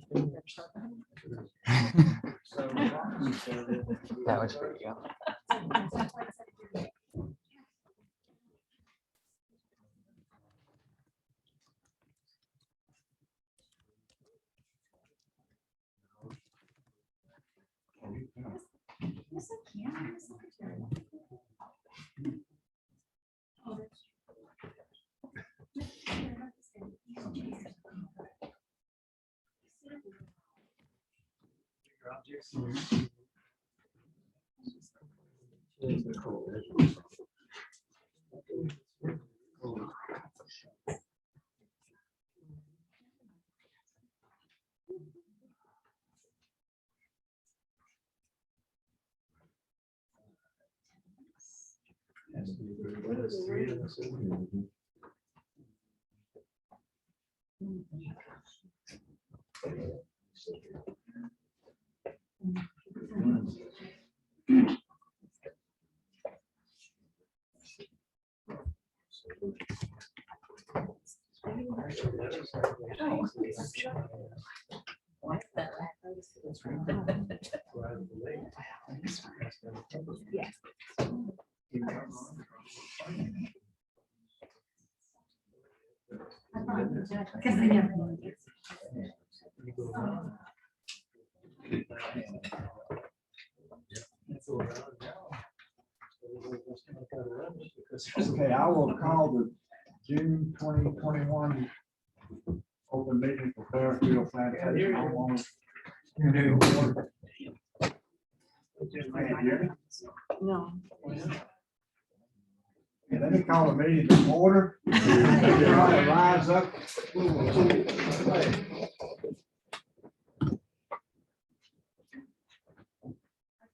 That was pretty good. Yes, I can. I'm a secretary. Yes. Because they never know. Okay, I will call the June 2021 open meeting for Fairfield Plantation. No. Okay, let me call the meeting to order. Everybody rise up.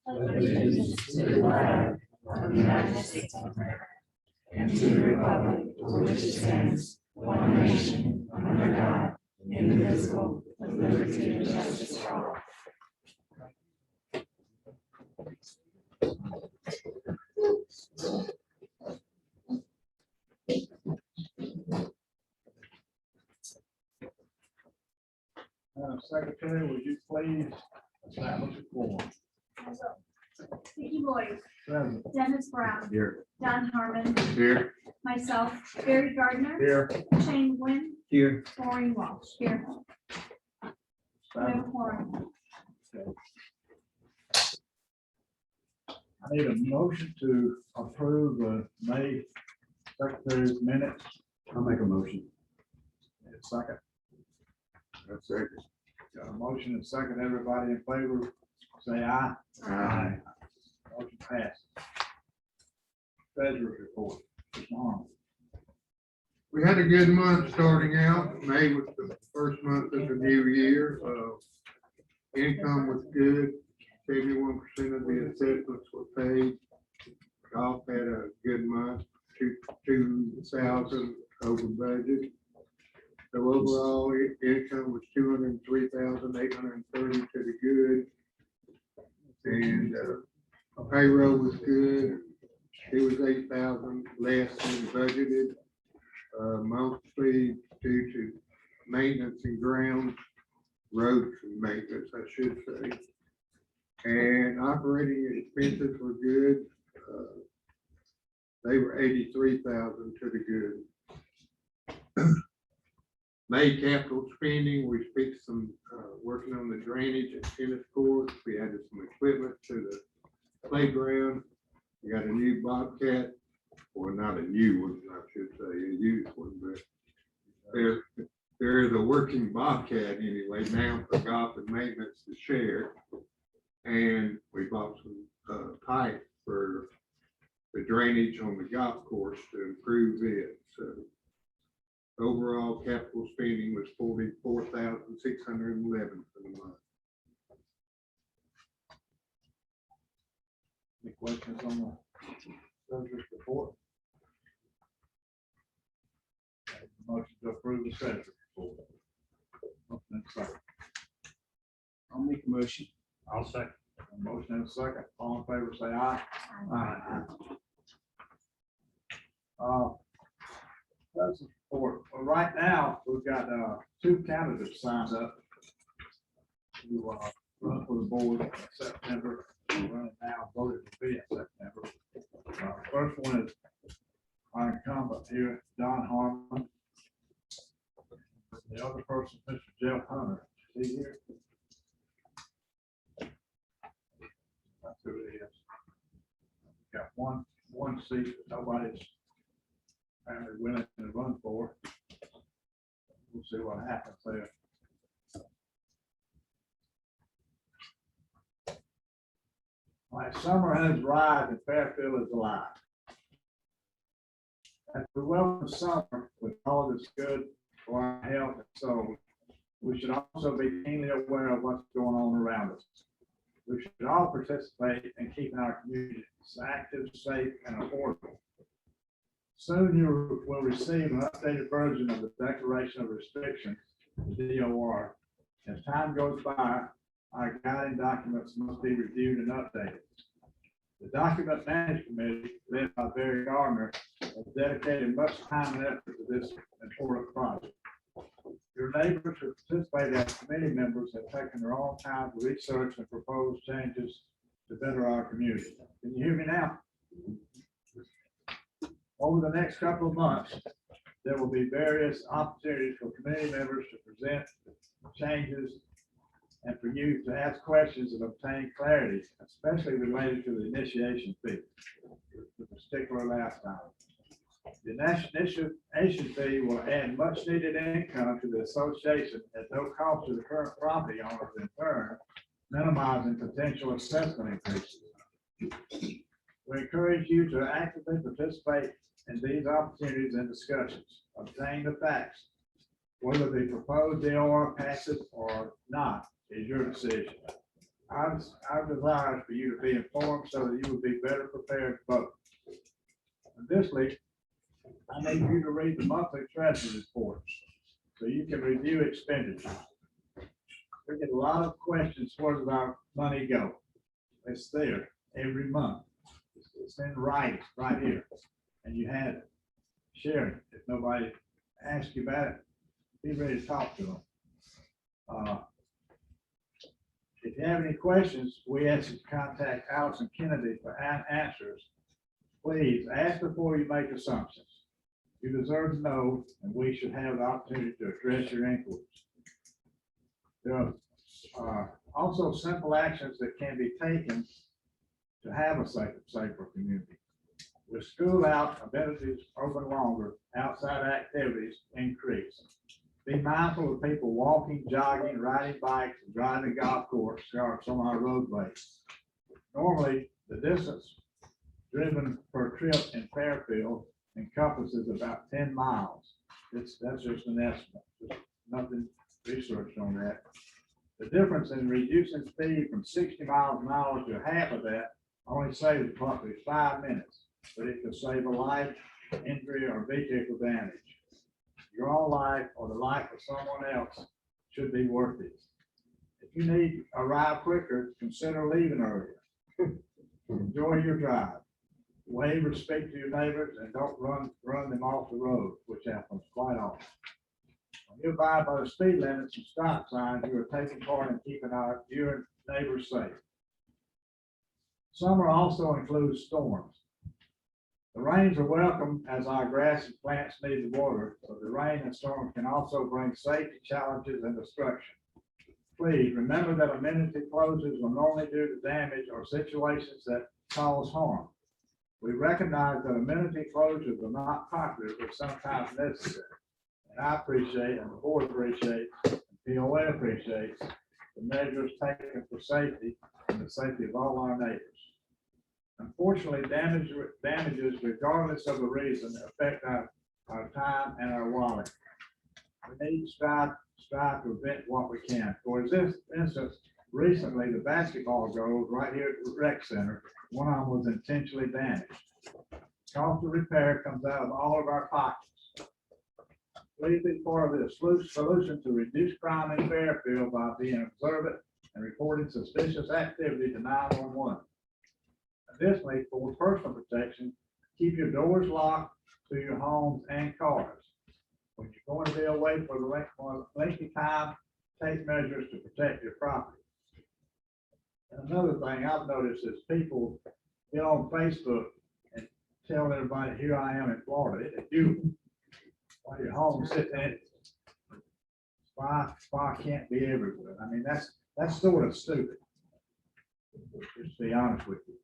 Allegiance to the flag of the United States of America and to the republic for which it stands, one nation, under God, indivisible, with liberty and justice for all. Secretary, would you please establish a quorum? Vicky Boyd, Present. Dennis Brown, Here. Don Harmon, Here. myself, Barry Gardner, Here. Shane Gwynn, Here. Maureen Walsh, here. We have a quorum. I need a motion to approve the May Secretary's minutes. I'll make a motion. Need a second. That's second. Got a motion and second. Everybody in favor, say aye. Aye. Motion passed. Treasurer's report. Mom. We had a good month starting out. May was the first month of the new year. Income was good. 71% of the assessments were paid. Golf had a good month, 2,000 over budget. So overall income was 203,830 to the good. And payroll was good. It was 8,000 less than budgeted. Mostly due to maintenance and grounds, roads and maintenance, I should say. And operating expenses were good. They were 83,000 to the good. May capital spending, we fixed some, working on the drainage and tennis courts. We added some equipment to the playground. We got a new Bobcat, or not a new one, I should say, a used one, but there is a working Bobcat anyway now for golf and maintenance to share. And we bought some pipe for the drainage on the golf course to improve it. So overall capital spending was 44,611 for the month. Any questions on the treasurer's report? Motion to approve the treasurer's report. Motion and second. I'll make a motion. I'll second. A motion and a second. All in favor, say aye. Aye. That's for right now, we've got 2 candidates signed up. to run for the board in September. Running now, voted to be in September. First one is our incumbent here, Don Harmon. The other person, Mr. Jeff Hunter. Is he here? That's who it is. Got one seat that nobody's apparently willing to run for. We'll see what happens there. Like summer has arrived and Fairfield is alive. As we welcome summer with all that's good for our health and soul, we should also be keenly aware of what's going on around us. We should all participate in keeping our communities active, safe, and affordable. Soon you will receive an updated version of the Declaration of Restrictions, the DOR. As time goes by, our guiding documents must be reviewed and updated. The Document Management Committee, led by Barry Gardner, has dedicated much time and effort to this important project. Your neighbors who participate as committee members have taken their own time to research and propose changes to better our community. Can you hear me now? Over the next couple of months, there will be various opportunities for committee members to present changes and for you to ask questions and obtain clarity, especially related to the initiation fee, the particular last time. The initiation fee will add much needed income to the association at no cost to the current property owners, in turn minimizing potential assessment increases. We encourage you to actively participate in these opportunities and discussions. Obtain the facts. Whether the proposed DOR passes or not is your decision. Our desire is for you to be informed so that you will be better prepared to vote. Additionally, I need you to read the monthly treasury reports so you can review expenditures. We get a lot of questions, where does our money go? It's there every month. It's in writing right here. And you had it. Share it. If nobody asks you about it, be ready to talk to them. If you have any questions, we ask you to contact Allison Kennedy for answers. Please ask before you make assumptions. You deserve to know, and we should have the opportunity to address your inquiries. There are also simple actions that can be taken to have a safer community. With school out, amenities open longer, outside activities increase. Be mindful of people walking, jogging, riding bikes, and driving golf carts on our roadways. Normally, the distance driven per trip in Fairfield encompasses about 10 miles. That's just an estimate. There's nothing researched on that. The difference in reducing speed from 60 miles an hour to half of that only saves approximately 5 minutes, but it could save a life, injury, or vehicle damage. Your own life or the life of someone else should be worth it. If you need to arrive quicker, consider leaving earlier. Enjoy your drive. Wave or speak to your neighbors and don't run them off the road, which happens quite often. When you abide by the speed limits and stop signs, you are taking part in keeping your neighbors safe. Summer also includes storms. The rains are welcome as our grass and plants need the water, but the rain and storms can also bring safety challenges and destruction. Please remember that amenity closures will normally due to damage or situations that cause harm. We recognize that amenity closures are not popular, but sometimes necessary. And I appreciate, and the board appreciates, and POA appreciates the measures taken for safety and the safety of all our neighbors. Unfortunately, damages, regardless of the reason, affect our time and our wallet. We need to strive to prevent what we can. For instance, recently the basketball goals right here at the rec center, one of them was intentionally damaged. Cost of repair comes out of all of our pockets. Please be part of this solution to reduce crime in Fairfield by being observant and reporting suspicious activity to 911. Additionally, for personal protection, keep your doors locked to your homes and cars. When you're going to be away for the lengthy time, take measures to protect your property. And another thing I've noticed is people get on Facebook and tell everybody, here I am in Florida. It's you, while you're home sitting there. Spy can't be everywhere. I mean, that's sort of stupid. Just to be honest with you.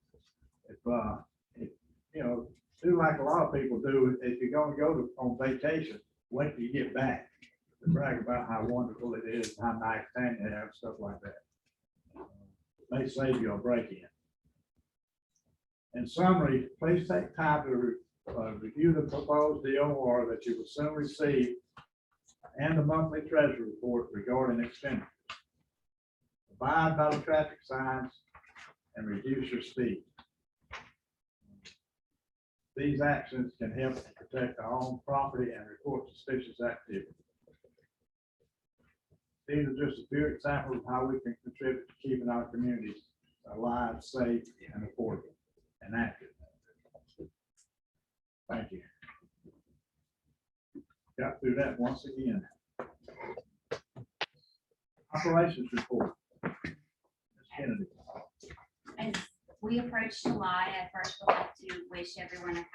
If you know, do like a lot of people do, if you're gonna go on vacation, wait till you get back to brag about how wonderful it is, how nice time you have, stuff like that. May save you a break-in. In summary, please take time to review the proposed DOR that you will soon receive and the monthly treasury report regarding expenditures. Abide by the traffic signs and reduce your speed. These actions can help to protect our own property and report suspicious activity. These are just a few examples of how we can contribute to keeping our communities alive, safe, and affordable, and active. Thank you. Got through that once again. Operations report. Ms. Kennedy. As we approach July, I first would like to wish everyone a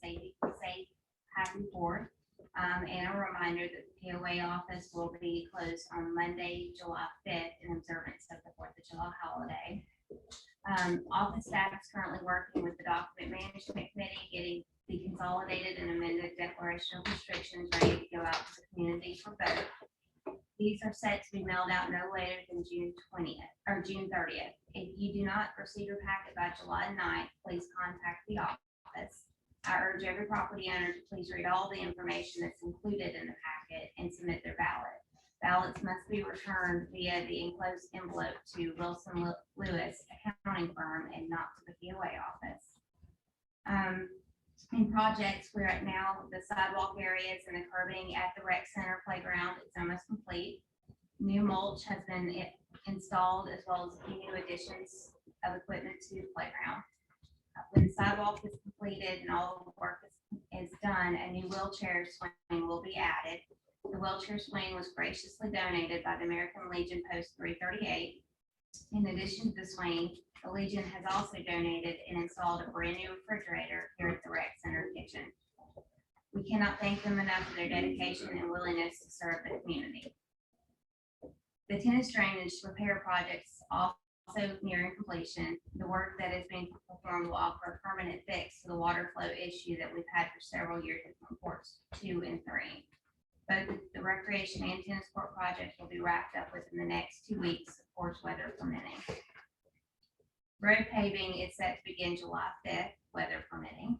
safe, happy 4th. And a reminder that the POA office will be closed on Monday, July 5th in observance of the 4th of July holiday. Office staff is currently working with the document management committee, getting the consolidated and amended declaration of restrictions ready to go out to the community for vote. These are set to be mailed out no later than June 20th or June 30th. If you do not receive your packet by July 9th, please contact the office. I urge every property owner to please read all the information that's included in the packet and submit their ballot. Ballots must be returned via the enclosed envelope to Wilson Lewis accounting firm and not to the POA office. In projects, we're at now the sidewalk areas and the curbing at the rec center playground is almost complete. New mulch has been installed as well as a few new additions of equipment to the playground. When the sidewalk is completed and all the work is done, a new wheelchair swing will be added. The wheelchair swing was graciously donated by the American Legion Post 338. In addition to the swing, the Legion has also donated and installed a brand new refrigerator here at the rec center kitchen. We cannot thank them enough for their dedication and willingness to serve the community. The tennis drainage repair projects also nearing completion. The work that is being performed will offer a permanent fix to the water flow issue that we've had for several years in courts 2 and 3. Both the recreation and tennis court projects will be wrapped up within the next 2 weeks, of course, weather permitting. Road paving is set to begin July 5th, weather permitting.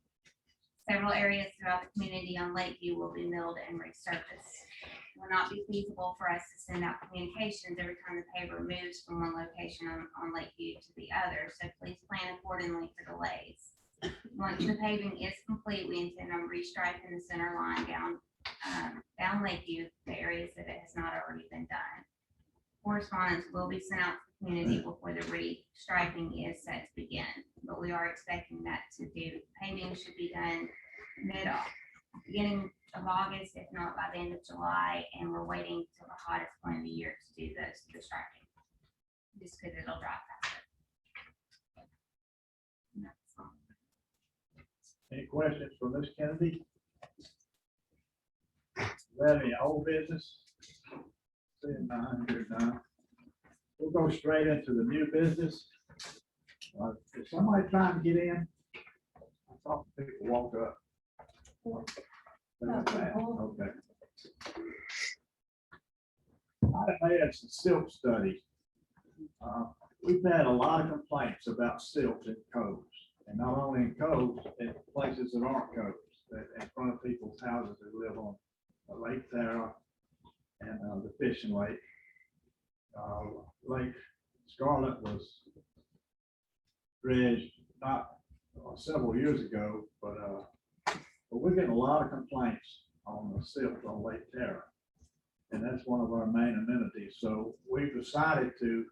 Several areas throughout the community on Lakeview will be milled and resurfaced. It will not be feasible for us to send out communications every time the paver moves from one location on Lakeview to the other, so please plan accordingly for delays. Once the paving is complete, we intend on restriping the center line down Lakeview, the areas that it has not already been done. Correspondence will be sent out to the community before the restriping is set to begin, but we are expecting that to do. Paving should be done beginning of August, if not by the end of July, and we're waiting till the hottest point of the year to do the striping, just because it'll dry faster. And that's all. Any questions for Ms. Kennedy? Ready, any old business? Seeing none, here's none. We'll go straight into the new business. Is somebody trying to get in? I thought people walked up. Okay. I had some silt studies. We've had a lot of complaints about silt in coves, and not only in coves, in places that aren't coves, that in front of people's houses that live on Lake Tara and the fishing lake. Lake Scarlet was dredged not several years ago, but we're getting a lot of complaints on the silt on Lake Tara, and that's one of our main amenities. So we've decided to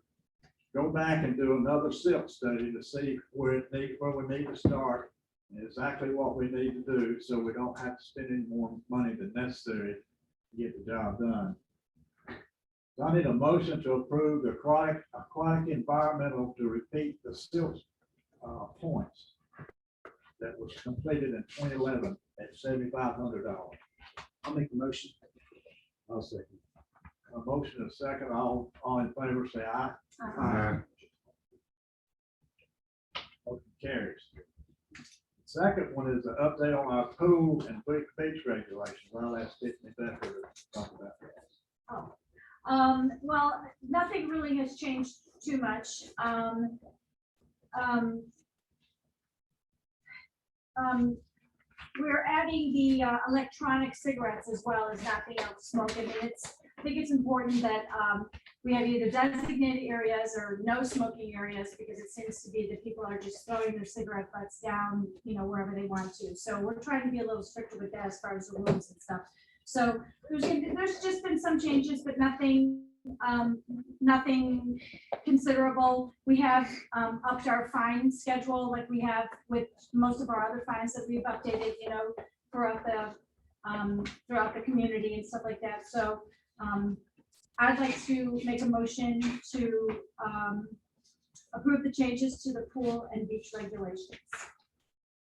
go back and do another silt study to see where we need to start, and exactly what we need to do, so we don't have to spend any more money than necessary to get the job done. So I need a motion to approve the aquatic environmental to repeat the silt points that was completed in 2011 at $7,500. I'll make the motion. I'll second. A motion and a second, all in favor, say aye. Aye. Motion carries. Second one is an update on our pool and beach regulations. I'll ask Tiffany Becker to talk about that. Well, nothing really has changed too much. We're adding the electronic cigarettes as well as not being able to smoke. I mean, I think it's important that we have either designated areas or no smoking areas, because it seems to be that people are just throwing their cigarette butts down, wherever they want to. So we're trying to be a little stricter with that as far as the rules and stuff. So there's just been some changes, but nothing considerable. We have upped our fine schedule like we have with most of our other fines that we've updated, throughout the community and stuff like that. So I'd like to make a motion to approve the changes to the pool and beach regulations.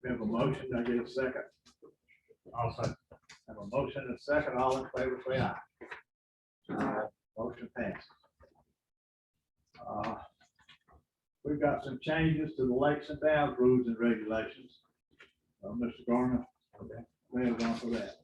We have a motion, I get a second. I'll second. Have a motion and a second, all in favor, say aye. Motion passed. We've got some changes to the lakes and dams rules and regulations. Mr. Garner, lay it on for that.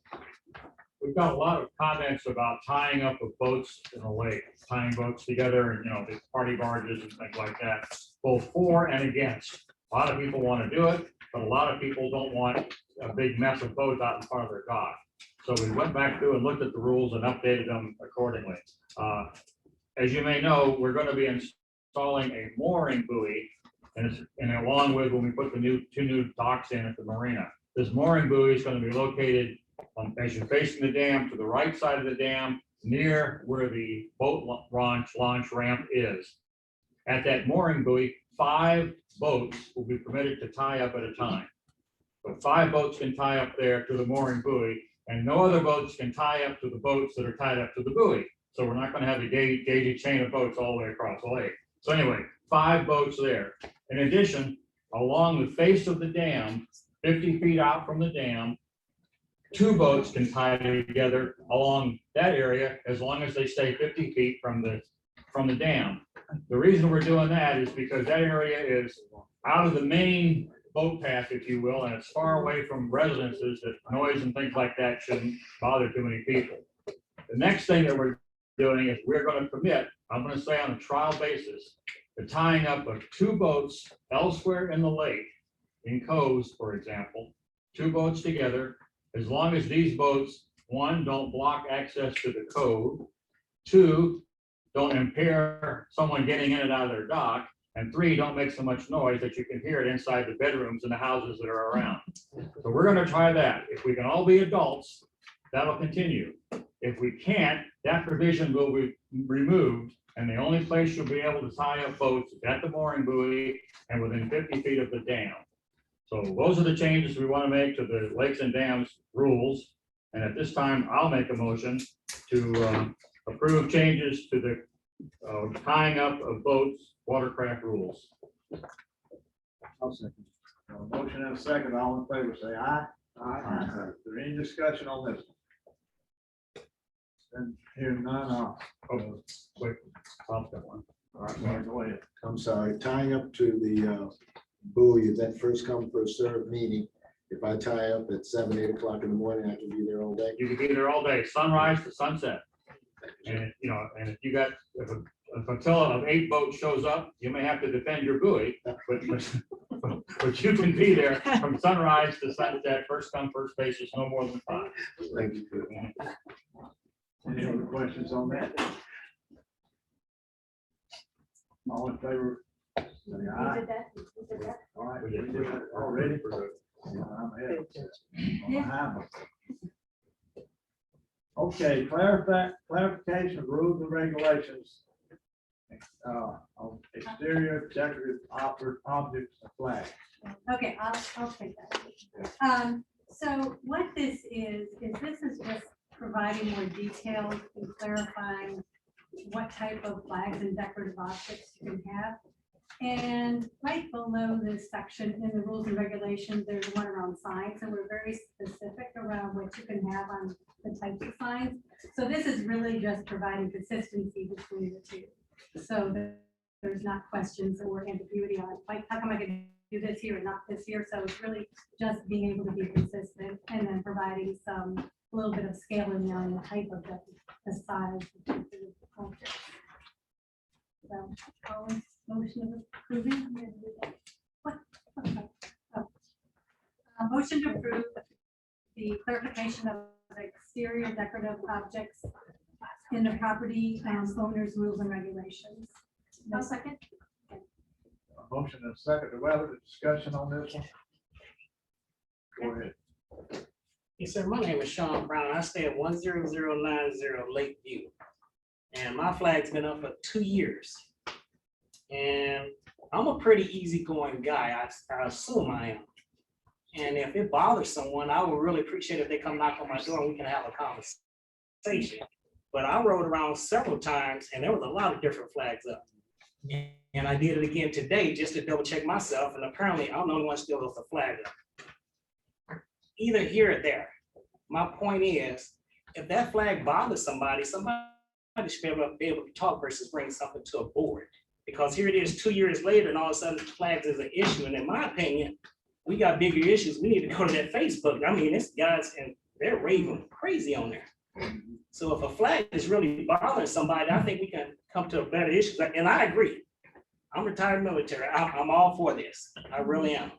We've got a lot of comments about tying up of boats in the lake, tying boats together, and the party barges and things like that, both for and against. A lot of people want to do it, but a lot of people don't want a big mess of boats out in front of their dock. So we went back through and looked at the rules and updated them accordingly. As you may know, we're going to be installing a mooring buoy, and along with when we put the two new docks in at the marina. This mooring buoy is going to be located as you're facing the dam, to the right side of the dam, near where the boat launch ramp is. At that mooring buoy, 5 boats will be permitted to tie up at a time. So 5 boats can tie up there to the mooring buoy, and no other boats can tie up to the boats that are tied up to the buoy. So we're not going to have a gated chain of boats all the way across the lake. So anyway, 5 boats there. In addition, along the face of the dam, 50 feet out from the dam, 2 boats can tie together along that area as long as they stay 50 feet from the dam. The reason we're doing that is because that area is out of the main boat path, if you will, and it's far away from residences that noise and things like that shouldn't bother too many people. The next thing that we're doing is we're going to permit, I'm going to say on a trial basis, the tying up of 2 boats elsewhere in the lake, in coves, for example, 2 boats together, as long as these boats, 1, don't block access to the cove, 2, don't impair someone getting in and out of their dock, and 3, don't make so much noise that you can hear it inside the bedrooms and the houses that are around. So we're going to try that. If we can all be adults, that'll continue. If we can't, that provision will be removed, and the only place you'll be able to tie up boats is at the mooring buoy and within 50 feet of the dam. So those are the changes we want to make to the lakes and dams rules. And at this time, I'll make a motion to approve changes to the tying up of boats, watercraft rules. I'll second. A motion and a second, all in favor, say aye. Aye. Is there any discussion on this? And hearing none, Wait, Bob's got one. all right, go ahead. I'm sorry, tying up to the buoy, is that first come, first served, meaning if I tie up at 7, 8 o'clock in the morning, I can be there all day? You can be there all day, sunrise to sunset. And and if you got, if a flotilla of 8 boats shows up, you may have to defend your buoy, but you can be there from sunrise to sunset, first come, first basis, no more than 5. Thank you. Any other questions on that? All in favor? Say You aye. did that? You did that? All right, we did that already. I'm ahead. I'm behind. Okay, clarification of rules and regulations. On exterior decorative objects and flags. Okay, I'll take that. So what this is this is just providing more details and clarifying what type of flags and decorative objects you can have. And right below this section in the rules and regulations, there's one around signs, and we're very specific around what you can have on the types of signs. So this is really just providing consistency between the two. So that there's not questions or ambiguity on, like, how come I can do this here and not this here? So it's really just being able to be consistent and then providing some, a little bit of scaling on the type of the size of the object. So, always motion of approving. What? Okay. Oh. Motion to approve the clarification of exterior decorative objects in the property owners rules and regulations. No second? A motion and a second. Do we have a discussion on this one? Go ahead. Yes, sir. My name is Sean Brown. I stay at 10090 Lakeview. And my flag's been up for 2 years. And I'm a pretty easygoing guy. I assume I am. And if it bothers someone, I would really appreciate if they come knock on my door and we can have a conversation. But I rode around several times and there was a lot of different flags up. And I did it again today just to double check myself. And apparently I'm the only one still with a flag up. Either here or there. My point is, if that flag bothers somebody, somebody should be able to talk versus bring something to a board. Because here it is 2 years later and all of a sudden flags is an issue. And in my opinion, we got bigger issues. We need to go to that Facebook. I mean, it's guys and they're raving crazy on there. So if a flag is really bothering somebody, I think we can come to a better issue. And I agree. I'm retired military. I'm all for this. I really am.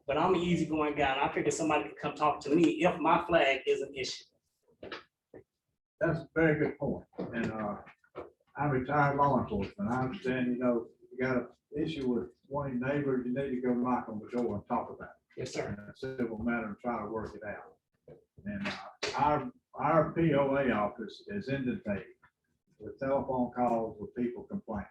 But I'm an easygoing guy. And I figure somebody could come talk to me if my flag is an issue. That's a very good point. And I'm retired law enforcement. I understand, you know, you got an issue with one of your neighbors, you need to go knock on the door and talk about it. Yes, sir. In a civil matter and try to work it out. And our POA office is inundated with telephone calls with people complaining.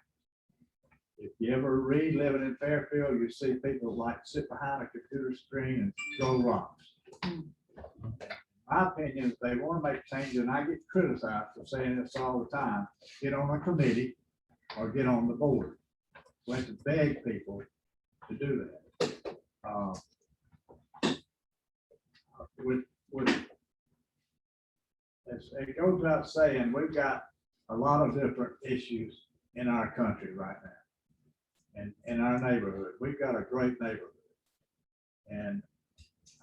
If you ever read Living in Fairfield, you see people like sit behind a computer screen and throw rocks. My opinion is they want to make changes, and I get criticized for saying this all the time, get on a committee or get on the board. We have to beg people to do that. It goes without saying, we've got a lot of different issues in our country right now. And in our neighborhood, we've got a great neighborhood. And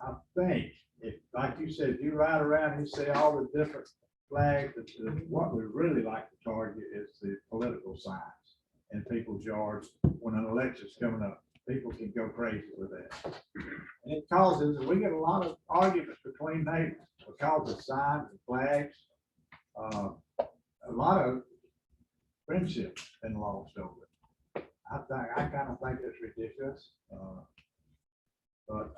I think, if, like you said, if you ride around and you see all the different flags, what we really like to target is the political signs in people's yards when an election's coming up. People can go crazy with that. And it causes, we get a lot of arguments between neighbors because of signs and flags. A lot of friendships been lost over it. I kind of think it's ridiculous. But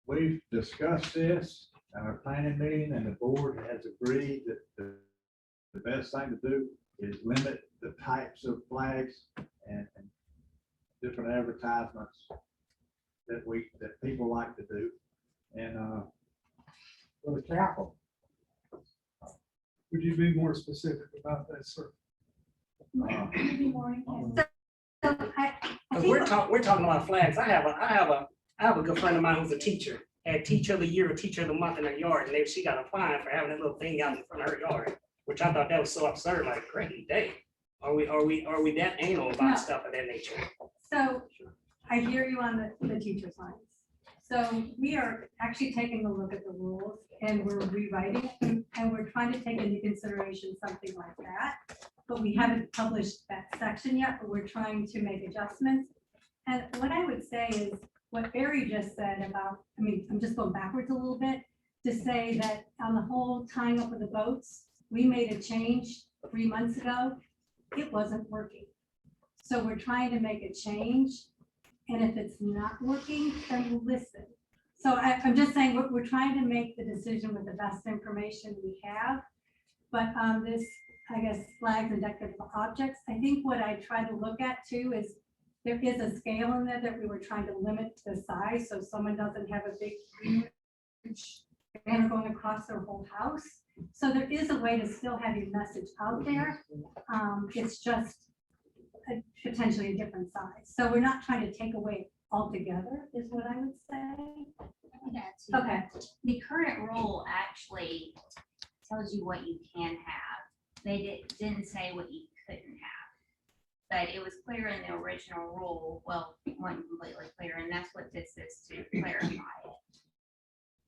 we've discussed this at our planning meeting, and the board has agreed that the best thing to do is limit the types of flags and different advertisements that people like to do. And for the Capitol. Would you be more specific about that, sir? Maybe more intense. So I Because think we're talking about flags. I have a good friend of mine who's a teacher, had teacher of the year, or teacher of the month in her yard, and she got a fine for having that little thing out in front of her yard, which I thought that was so absurd, like, crazy day. Are we that anal about No. stuff of that nature? So I hear you on the teacher's lines. So we are actually taking a look at the rules and we're rewriting it, and we're trying to take into consideration something like that. But we haven't published that section yet, but we're trying to make adjustments. And what I would say is what Barry just said about, I mean, I'm just going backwards a little bit, to say that on the whole tying up of the boats, we made a change 3 months ago. It wasn't working. So we're trying to make a change. And if it's not working, then we'll listen. So I'm just saying, we're trying to make the decision with the best information we have. But on this, I guess, flags and decorative objects, I think what I try to look at too is there is a scale in there that we were trying to limit the size, so someone doesn't have a big, huge banner going across their whole house. So there is a way to still have your message out there. It's just potentially a different size. So we're not trying to take away altogether, is what I would say. Okay. The current rule actually tells you what you can have. They didn't say what you couldn't have. But it was clear in the original rule, well, it wasn't completely clear, and that's what this is to clarify it.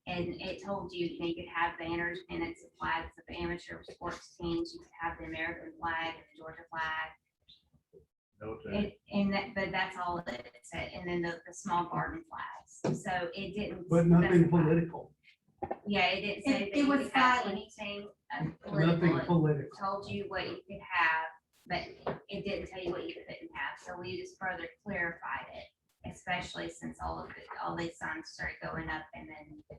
And it told you, you could have banners, pennants, and flags of amateur sports teams. You could have the American flag and the Georgia flag. But that's all it said. And then the small garden flags. So it didn't. But nothing specify. political, Yeah, it didn't say It that you was could have silent. anything nothing political. It political. told you what you could have, but it didn't tell you what you couldn't have. So we just further clarified it, especially since all these signs started going up, and then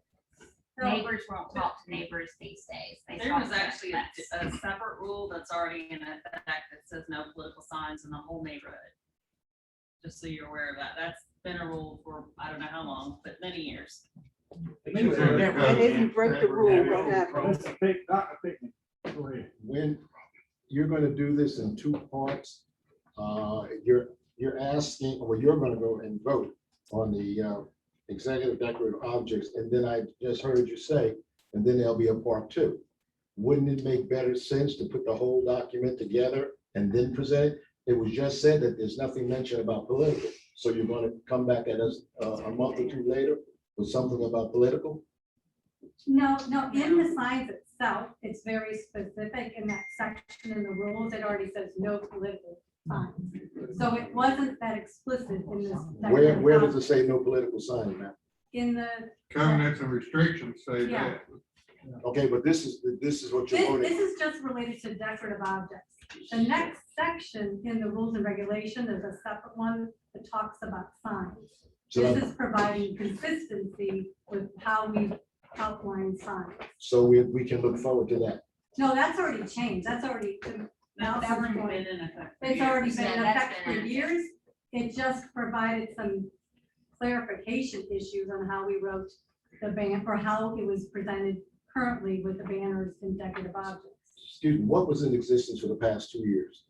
neighbors won't talk to neighbors these days. They There talk was to actually a suspects. separate rule that's already in effect that says no political signs in the whole neighborhood. Just so you're aware of that. That's been a rule for, I don't know how long, but many years. And if you break the rule, what happens? Dr. Pickney, go ahead. When you're gonna do this in two parts, you're asking, or you're gonna go and vote on the executive decorative objects, and then I just heard you say, and then there'll be a part two. Wouldn't it make better sense to put the whole document together and then present it? It was just said that there's nothing mentioned about political, so you're gonna come back at us a month or two later with something about political? No, in the signs itself, it's very specific in that section in the rules. It already says no political signs. So it wasn't that explicit in this. Where does it say no political sign, ma'am? In the. Covenants and restrictions say Yeah. that. Okay, but this is what you're This voting. is just related to decorative objects. The next section in the rules and regulation, there's a separate one that talks about signs. So This is providing consistency with how we outline signs. So we can look forward to that. No, that's already changed. That's already. That's Now already been in effect. for It's already years. been in Yeah, that's effect been for in years. It just provided some clarification issues on how we wrote the ban, or how it was presented currently with the banners and decorative objects. Excuse me, what was in existence for the past 2 years?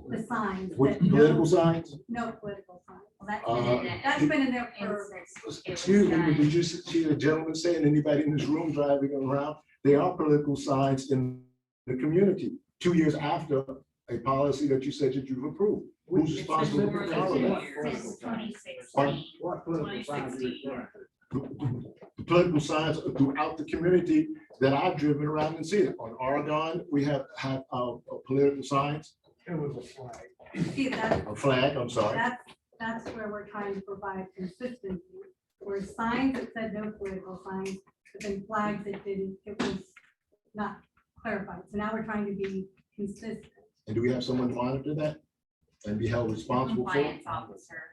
The signs. With that political signs? No political signs. Well, that's been in it. That's been in there for, since it was Excuse me, but done. did you see a gentleman saying, anybody in this room driving around? There are political signs in the community, 2 years after a policy that you said that you've approved. Who's It's responsible been for more than following 2 that? years. Since 2016. What political signs are you referring to? The political signs throughout the community that I've driven around and seen. On Oregon, we have political signs, It was a flag. see, a flag, I'm sorry. that's where we're trying to provide consistency. Where signs that said no political signs, but then flags that didn't, it was not clarified. So now we're trying to be consistent. And do we have someone to monitor that and be held responsible for it? Compliance officer.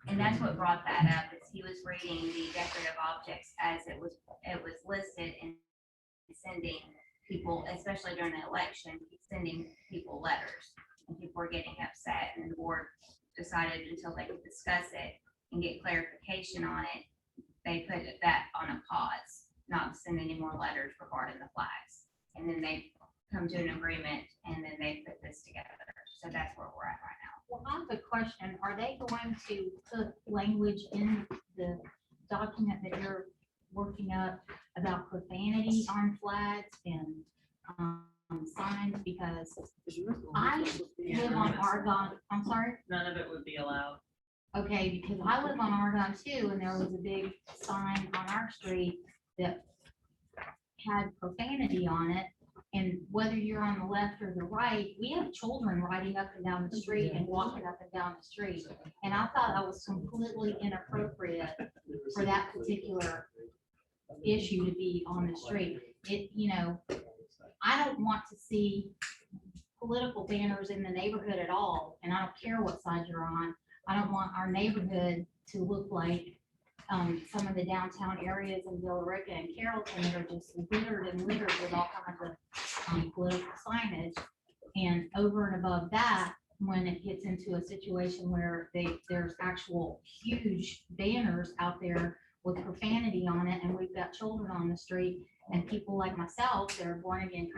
And that's what brought that up, is he was reading the decorative objects as it was listed and sending people, especially during the election, sending people letters. And people were getting upset, and the board decided until they could discuss it and get clarification on it, they put that on a pause, not send any more letters regarding the flags. And then they come to an agreement, and then they put this together. So that's where we're at right now. Well, I have a question. Are they going to put language in the document that you're working up about profanity on flags and signs? Because I live on Argonne, I'm sorry? None of it would be allowed. Okay, because I live on Argonne too, and there was a big sign on our street that had profanity on it. And whether you're on the left or the right, we have children riding up and down the street and walking up and down the street. And I thought that was completely inappropriate for that particular issue to be on the street. I don't want to see political banners in the neighborhood at all, and I don't care what side you're on. I don't want our neighborhood to look like some of the downtown areas in Villarica and Carrollton that are just littered with all kinds of political signage. And over and above that, when it gets into a situation where there's actual huge banners out there with profanity on it, and we've got children on the street, and people like myself that are born again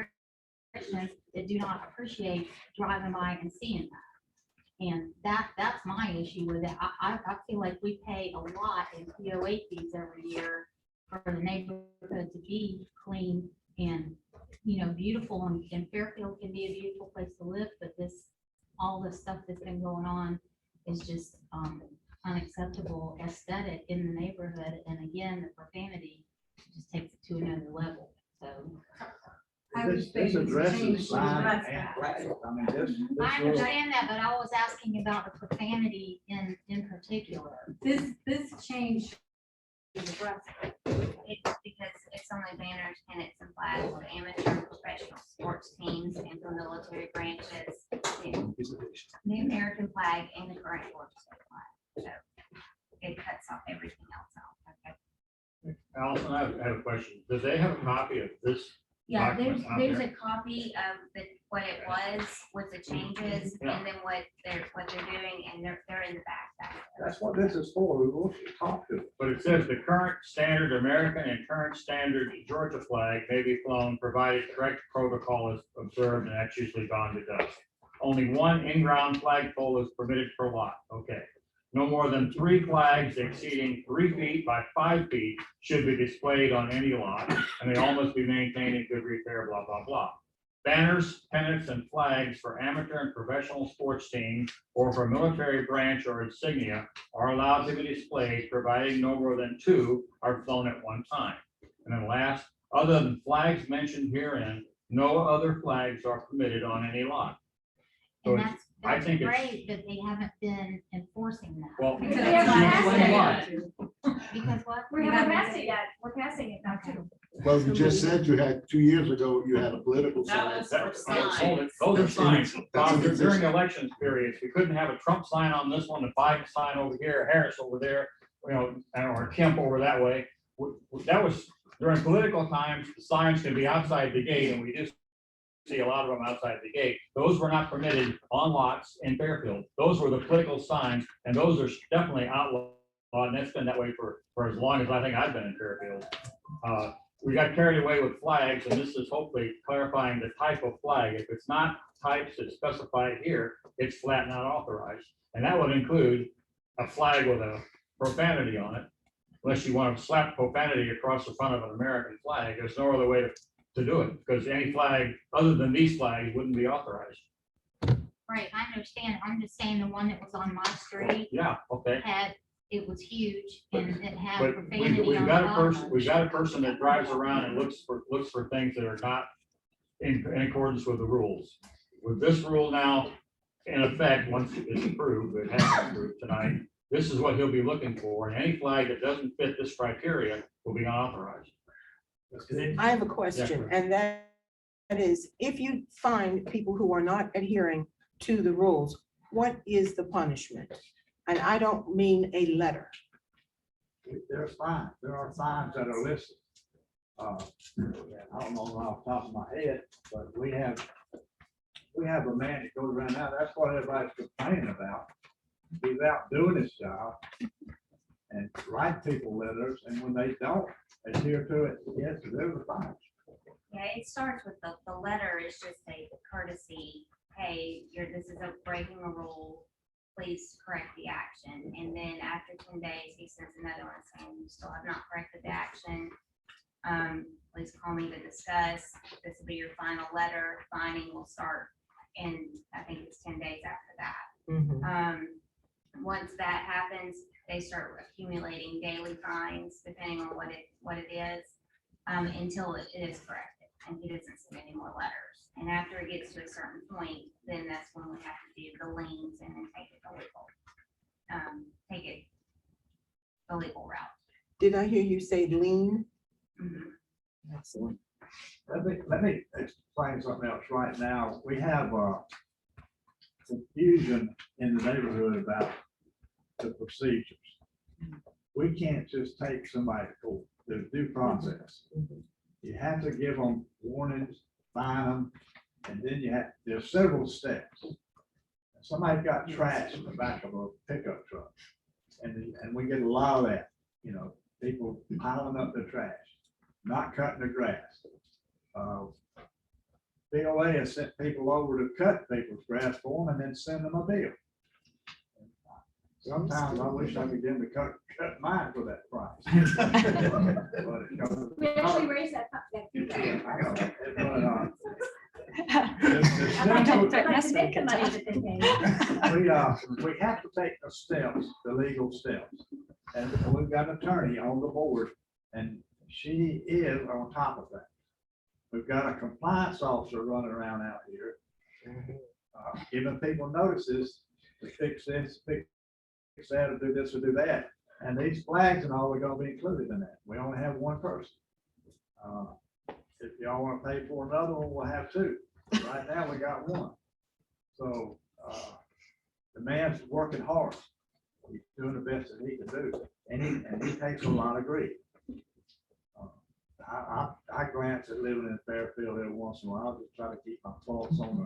Christians that do not appreciate driving by and seeing that. And that's my issue with it. I feel like we pay a lot in POA fees every year for the neighborhood to be clean and, you know, beautiful, and Fairfield can be a beautiful place to live, but all this stuff that's been going on is just unacceptable aesthetic in the neighborhood. And again, the profanity just takes it to another level, so. I would This say it's addresses changed to sign address and that. flag. I mean, this I really- understand that, but I was asking about the profanity in particular. This change is addressed. It's because it's only banners, pennants, and flags for amateur and professional sports teams and for military branches. The American flag and the current Georgia state flag. So it cuts off everything else out. Okay. Allison, I have a question. Do they have a copy of this? Yeah, Documents out there's there. a copy of what it was with the changes Yeah. and then what they're doing, and they're in the back. That's what this is for. We want you to talk to them. But it says the current standard American and current standard Georgia flag may be flown provided correct protocol is observed, and that's usually dawn to dusk. Only one in-ground flagpole is permitted per lot. Okay. No more than 3 flags exceeding 3 feet by 5 feet should be displayed on any lot, and they all must be maintained in good repair, blah, blah, blah. Banners, pennants, and flags for amateur and professional sports teams or for military branch or insignia are allowed to be displayed, providing no more than 2 are flown at one time. And then last, other than flags mentioned herein, no other flags are permitted on any lot. So And it's- that's I think it's- great, but they haven't been enforcing that. Well, Because you we haven't passed explain it why. yet. Because what? We haven't passed it yet. We're passing it now too. Well, you just said you had 2 years ago, you had a political That sign. was for Hold it. signs. Those are signs. That's in During existence. elections periods, we couldn't have a Trump sign on this one, a Biden sign over here, Harris over there, you know, or Kemp over that way. That was during political times, the signs could be outside the gate, and we just see a lot of them outside the gate. Those were not permitted on lots in Fairfield. Those were the political signs, and those are definitely outlawed, and that's been that way for as long as I think I've been in Fairfield. We got carried away with flags, and this is hopefully clarifying the type of flag. If it's not types that's specified here, it's flat not authorized. And that would include a flag with a profanity on it, unless you want to slap profanity across the front of an American flag. There's no other way to do it, because any flag other than these flags wouldn't be authorized. Right, I understand. I'm just saying the one that was on my street Yeah, okay. it was huge and it had But profanity we've on got the a bottom. person, we've got a person that drives around and looks for things that are not in accordance with the rules. With this rule now in effect, once it's approved, it has been approved tonight, this is what he'll be looking for, and any flag that doesn't fit this criteria will be unauthorized. I have a question, and that is, if you find people who are not adhering to the rules, what is the punishment? And I don't mean a letter. There's fines. There are fines that are listed. I don't know off the top of my head, but we have a man that goes around now. That's what everybody's complaining about. He's out doing his job and write people letters, and when they don't adhere to it, yes, there's a fine. Yeah, it starts with the letter is just a courtesy, hey, this is a breaking a rule, please correct the action. And then after 10 days, he sends another one saying, you still have not corrected the action. Please call me to discuss. This will be your final letter. Fining will start in, I think it's 10 days after that. Once that happens, they start accumulating daily fines, depending on what it is, until it is corrected and he doesn't send any more letters. And after it gets to a certain point, then that's when we have to do the liens and then take it the legal route. Did I hear you say lean? Mhm. Excellent. Let me explain something else right now. We have confusion in the neighborhood about the procedures. We can't just take somebody to court. There's due process. You have to give them warnings, fine them, and then there's several steps. Somebody got trash in the back of a pickup truck, and we get a lot of that, people piling up the trash, not cutting the grass. POA has sent people over to cut people's grass for them and then send them a bill. Sometimes I wish I could get them to cut mine for that price. But it goes- We actually raised that. I know, but, Like, make the money that they gave. we have to take the steps, the legal steps. And we've got an attorney on the board, and she is on top of that. We've got a compliance officer running around out here, giving people notices to fix this, fix that, or do this or do that. And these flags and all are gonna be included in that. We only have one person. If y'all wanna pay for another one, we'll have two. Right now, we got one. So, the man's working hard. He's doing the best that he can do, and he takes a lot of grief. I glance at living in Fairfield every once in a while, just try to keep my thoughts on the,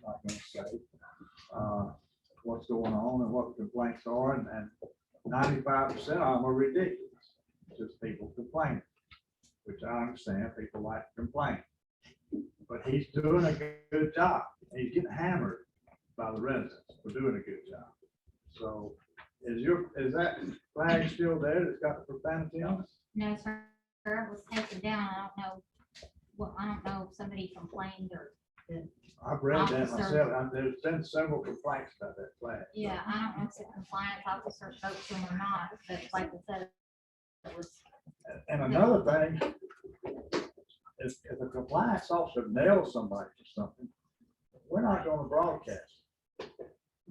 not gonna say, what's going on and what the complaints are, and 95% of them are ridiculous. Just people complaining, which I understand, people like to complain. But he's doing a good job. He's getting hammered by the residents for doing a good job. So is that flag still there that's got the profanity on it? No, sir, it was taken down. I don't know. Well, I don't know if somebody complained or. I've read that Officer. myself. There's been several complaints about that flag. Yeah, I don't know if the compliance officer spoke to him or not, but like I said, it was. And another thing, if a compliance officer nails somebody for something, we're not gonna broadcast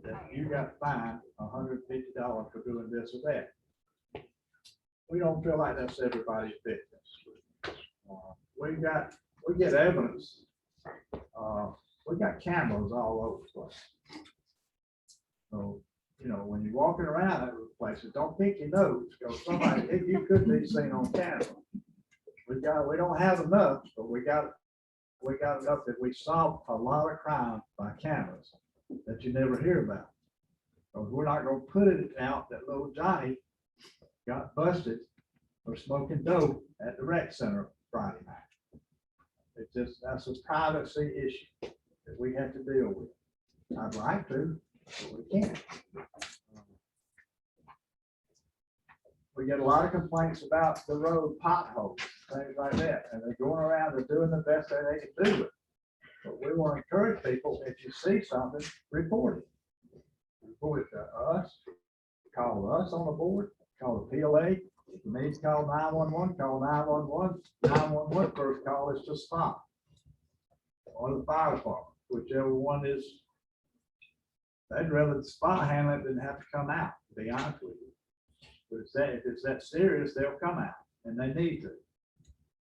that you got fined $150 for doing this or that. We don't feel like that's everybody's business. We get evidence. We got cameras all over the place. So, when you're walking around at places, don't pick your nose, because somebody, you could be seen on camera. We don't have enough, but we got enough that we solve a lot of crime by cameras that you never hear about. Because we're not gonna put it out that little Johnny got busted for smoking dope at the rec center Friday night. It's just, that's a privacy issue that we have to deal with. I'd like to, but we can't. We get a lot of complaints about the road potholes, things like that, and they're going around, they're doing the best that they can do it. But we want to encourage people, if you see something, report it. Report it to us, call us on the board, call the POA. If you need to call 911, call 911. 911 first call is to stop. Or the fire department, whichever one is. I'd rather the spot handler than have to come out, to be honest with you. But if it's that serious, they'll come out, and they need to.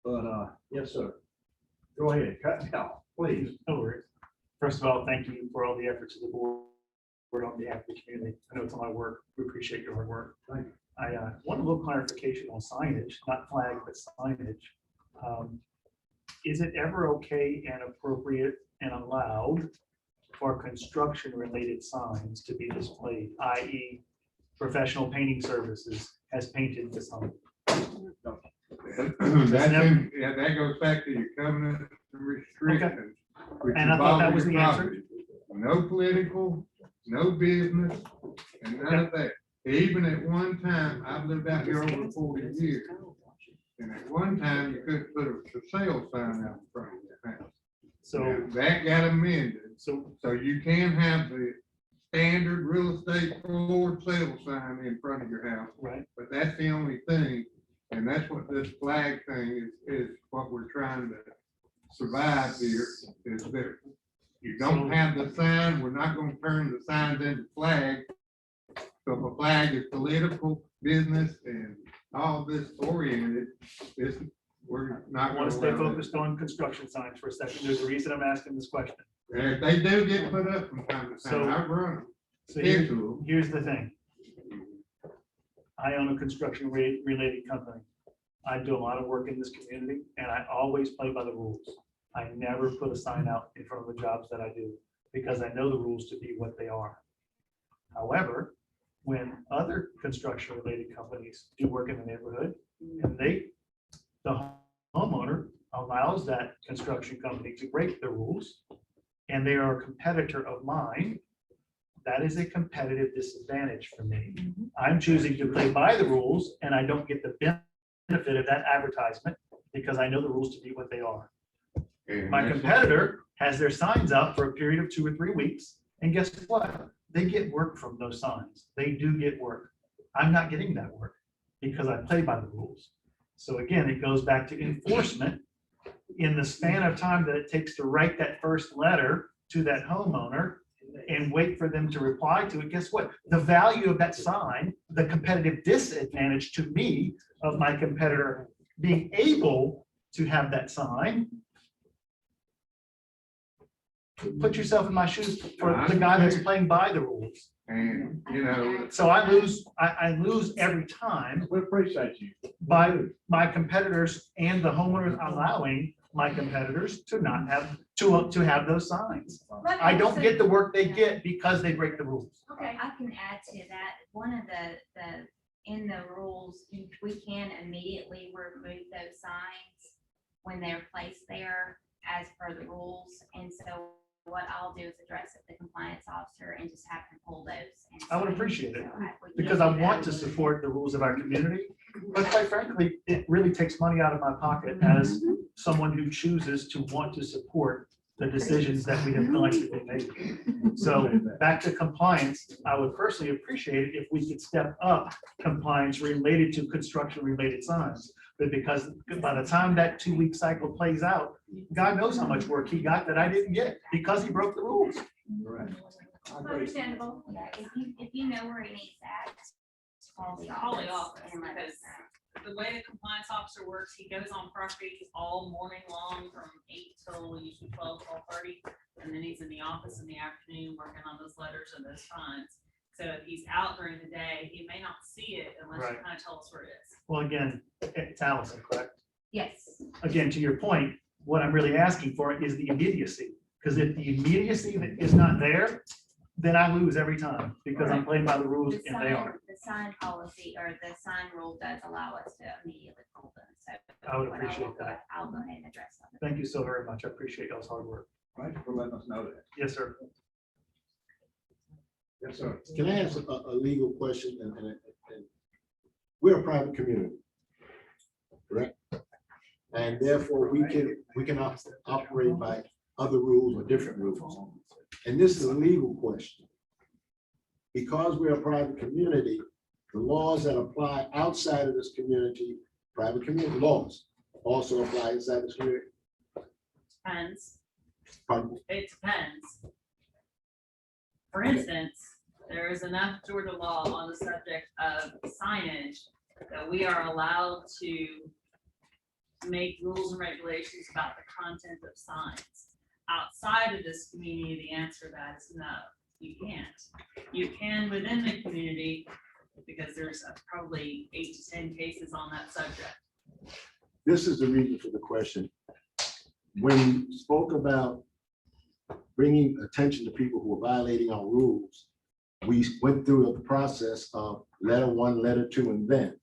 But, yes, sir. Go ahead, cut me off, please. No worries. First of all, thank you for all the efforts of the board on behalf of the community. I know it's a lot of work. We appreciate your hard work. Thank you. I want a little clarification on signage, not flag, but signage. Is it ever okay and appropriate and allowed for construction-related signs to be displayed, i.e. professional painting services has painted the sign? That goes back to your covenant restrictions. which And I thought that involve was your the answer. property. No political, no business, and none of that. Even at one time, I've lived out here over 40 years. And at one time, you couldn't put a for sale sign out in front of your house. So, Now, that got amended, so so you can have the standard real estate for sale sign in front of your house, right, but that's the only thing. And that's what this flag thing is what we're trying to survive here, is that you don't have the sign, we're not gonna turn the signs into flags. So if a flag is political, business, and all this oriented, we're not I gonna. want to stay allow that. focused on construction signs for a second. There's a reason I'm asking this question. And they do get put up from time to So- time, I've run them. So Into here's the thing. I own a construction related company. I do a lot of work in this community and I always play by the rules. I never put a sign out in front of the jobs that I do because I know the rules to be what they are. However, when other construction related companies do work in the neighborhood and the homeowner allows that construction company to break the rules and they are a competitor of mine, that is a competitive disadvantage for me. I'm choosing to play by the rules and I don't get the benefit of that advertisement because I know the rules to be what they are. My competitor has their signs up for a period of 2 or 3 weeks, and guess what? They get work from those signs. They do get work. I'm not getting that work because I play by the rules. So again, it goes back to enforcement. In the span of time that it takes to write that first letter to that homeowner and wait for them to reply to it, guess what? The value of that sign, the competitive disadvantage to me of my competitor being able to have that sign. Put yourself in my shoes for the guy that's playing by the rules. And, you know, So I lose every time We appreciate you. by my competitors and the homeowners allowing my competitors to not have, to have those signs. I don't get the work they get because they break the rules. Okay, I can add to that, one of in the rules, we can immediately remove those signs when they're placed there as per the rules. And so what I'll do is address it with the compliance officer and just have them pull those. and I would sign. appreciate it, So we can because I do want that. to support the rules of our community. But quite frankly, it really takes money out of my pocket as someone who chooses to want to support the decisions that we have collectively made. So back to compliance, I would personally appreciate it if we could step up compliance related to construction related signs. But because by the time that 2-week cycle plays out, God knows how much work he got that I didn't get because he broke the rules. Right. I agree. understandable. Yeah, if you know where he needs that, call the Call the office office, and let us because the way the compliance officer works, he goes on property all morning long from 8 till usually 12:30. And then he's in the office in the afternoon working on those letters and those fines. So if he's out during the day, he may not see it unless you Right. kind of tell us where it is. Well, again, it's Allison, correct? Yes. Again, to your point, what I'm really asking for is the immediacy. Because if the immediacy is not there, then I lose every time because I'm playing by the rules The and they aren't. sign policy or the sign rule does allow us to immediately pull them. So I would what appreciate will do, that. I'll go ahead and address them. Thank you so very much. I appreciate y'all's hard work. Thank you for letting us know that. Yes, sir. Yes, sir. Can I ask a legal question? And we're a private community, correct? And therefore, we can operate by other rules or different rules. And this is a legal question. Because we're a private community, the laws that apply outside of this community, private community laws, also apply inside this community. Depends. Pardon? It depends. For instance, there is enough Georgia law on the subject of signage that we are allowed to make rules and regulations about the content of signs. Outside of this community, the answer to that is no, you can't. You can within the community because there's probably 8 to 10 cases on that subject. This is the reason for the question. When we spoke about bringing attention to people who are violating our rules, we went through the process of letter 1, letter 2, and then.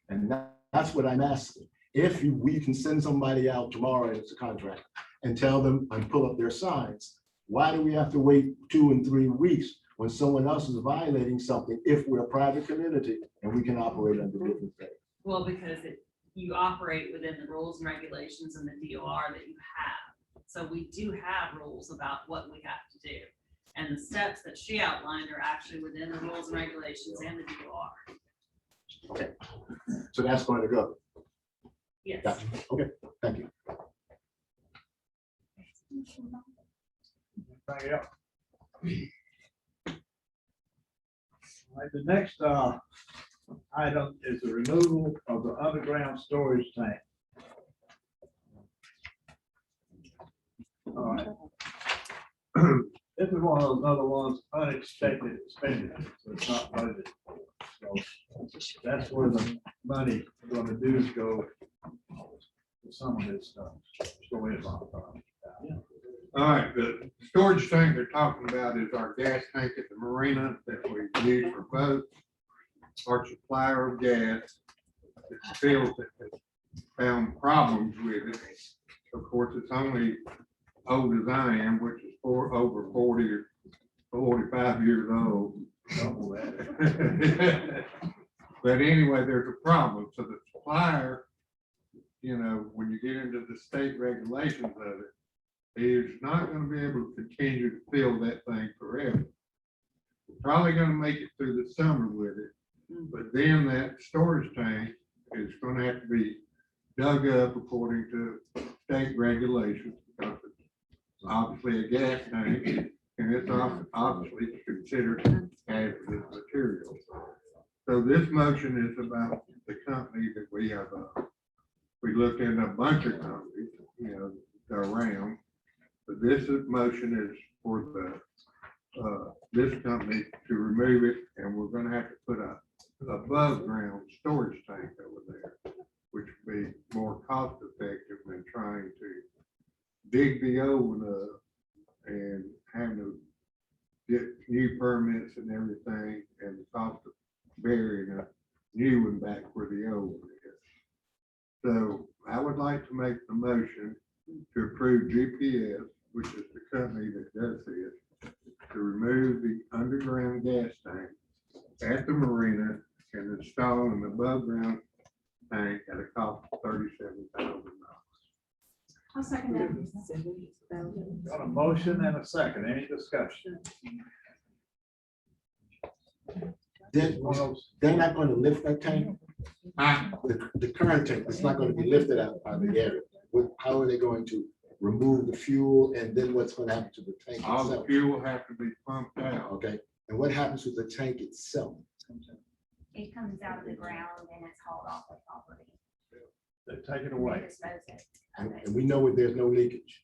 And that's what I'm asking. If we can send somebody out tomorrow, and it's a contract, and tell them and pull up their signs, why do we have to wait 2 and 3 weeks when someone else is violating something if we're a private community and we can operate under different things? Well, because you operate within the rules and regulations and the DOR that you have. So we do have rules about what we have to do. And the steps that she outlined are actually within the rules and regulations and the DOR. Okay, so that's going to go. Yes. Gotcha. Okay, thank you. Thank you. All right, the next item is the removal of the underground storage tank. All right. This is one of those other ones, unexpected expenditures, so it's not budgeted. So that's where the money gonna do is go to some of this stuff. Go ahead, Bob. all right, the storage tank they're talking about is our gas tank at the marina that we use for boats. our supplier of gas that feels that has found problems with it. Of course, it's only old as I am, which is over 40 or 45 years old. Double that. But anyway, there's a problem. So the supplier, you know, when you get into the state regulations of it, is not gonna be able to continue to fill that thing forever. Probably gonna make it through the summer with it, but then that storage tank is gonna have to be dug up according to state regulations, because it's obviously a gas tank, and it's obviously considered hazardous material. So this motion is about the company that we have, we looked into a bunch of companies, you know, around. But motion is for this company to remove it, and we're gonna have to put a above ground storage tank over there, which would be more cost effective than trying to dig the old one up and having to get new permits and everything, and the cost of burying a new one back where the old one is. So I would like to make the motion to approve GPS, which is the company that does this, to remove the underground gas tank at the marina and install an above ground tank at a cost of $37,000. I'll second that. Got a motion and a second. Any discussion? They're not gonna lift that tank? Ah, The current tank is not gonna be lifted out by the area. How are they going to remove the fuel, and then what's gonna happen to the tank all the itself? fuel have to be pumped out. Okay, and what happens with the tank itself? It comes out of the ground and it's hauled off the property. They take it We away. dispose of And it. and we know there's no leakage.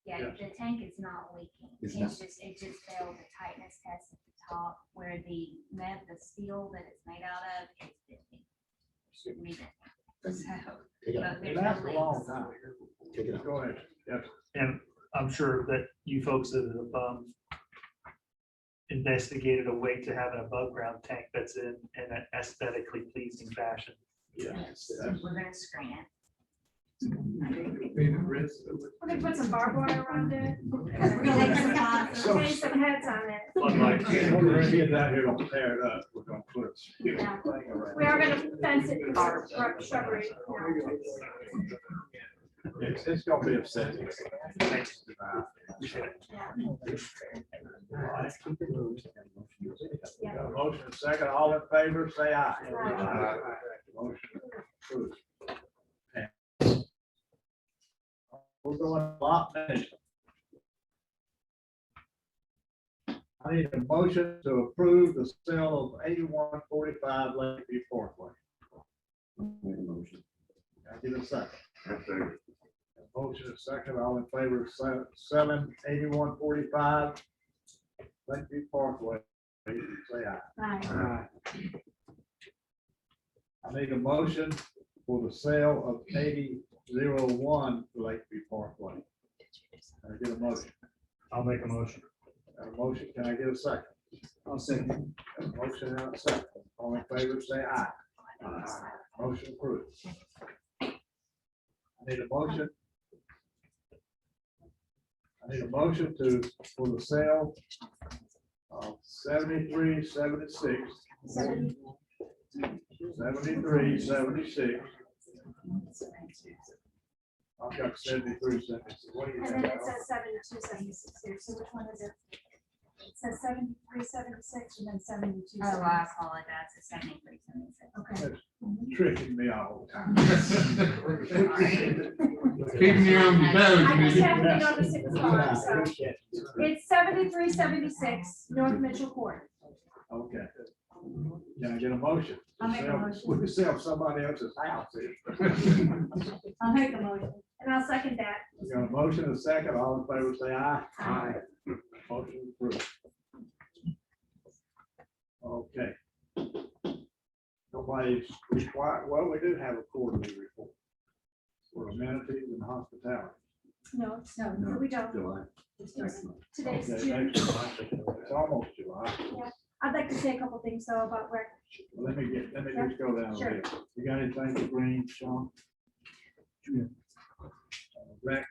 Yeah, Yes. the tank is not leaking. It's It just failed the tightness test at the top where the steel that it's made out of, it shouldn't be there. Thank you. So, Take it out. but It there's no lasts a long leaks. time. Take it out. Go ahead. Yes. And I'm sure that you folks have investigated a way to have an above ground tank that's in an aesthetically pleasing fashion. Yes. We're gonna screen it. We're gonna put some barbed wire around it. We're gonna take some boxes. Paint some heads on it. Floodlights. We're gonna get out here, don't tear it up. We're gonna put a steel Yeah. thing around. We are gonna fence it with shrubbery. It's gonna be upsetting. Got a motion and second, all in favor, say aye. Aye. Motion approved. We're going lot management. I need a motion to approve the sale of 8145 Lakeview Parkway. Can I get a second? Motion and second, all in favor of selling 8145 Lakeview Parkway, say aye. Aye. I need a motion for the sale of 8001 Lakeview Parkway. Can I get a motion? I'll make a motion. Got a motion, can I get a second? I'll second. Got a motion and a second, all in favor, say aye. Aye. Motion approved. I need a motion. I need a motion for the sale of 7376. 7376. I've got 7376. What do you And then think? it says 7276 here, so which one is it? It says 7376 and then 7276. Oh, I apologize. It's 7376. Okay. Tricking me all the time. Keeping you on your toes. I just Nikki. happened to notice it was gone, so it's 7376 North Mitchell Court. Okay. Can I get a motion? I'll make a Sell- motion. We can sell somebody else's house here. I'll make a motion. And I'll second that. We got a motion and a second, all in favor, say aye. Aye. Motion approved. Okay. Nobody's required, well, we do have a quarterly report for amenities and hospitality. No, we don't. July. Today's Okay, June. next July. It's almost July. Yeah. I'd like to say a couple things though about rec. Let me just go down Sure. here. You got anything to bring, Sean? Rec,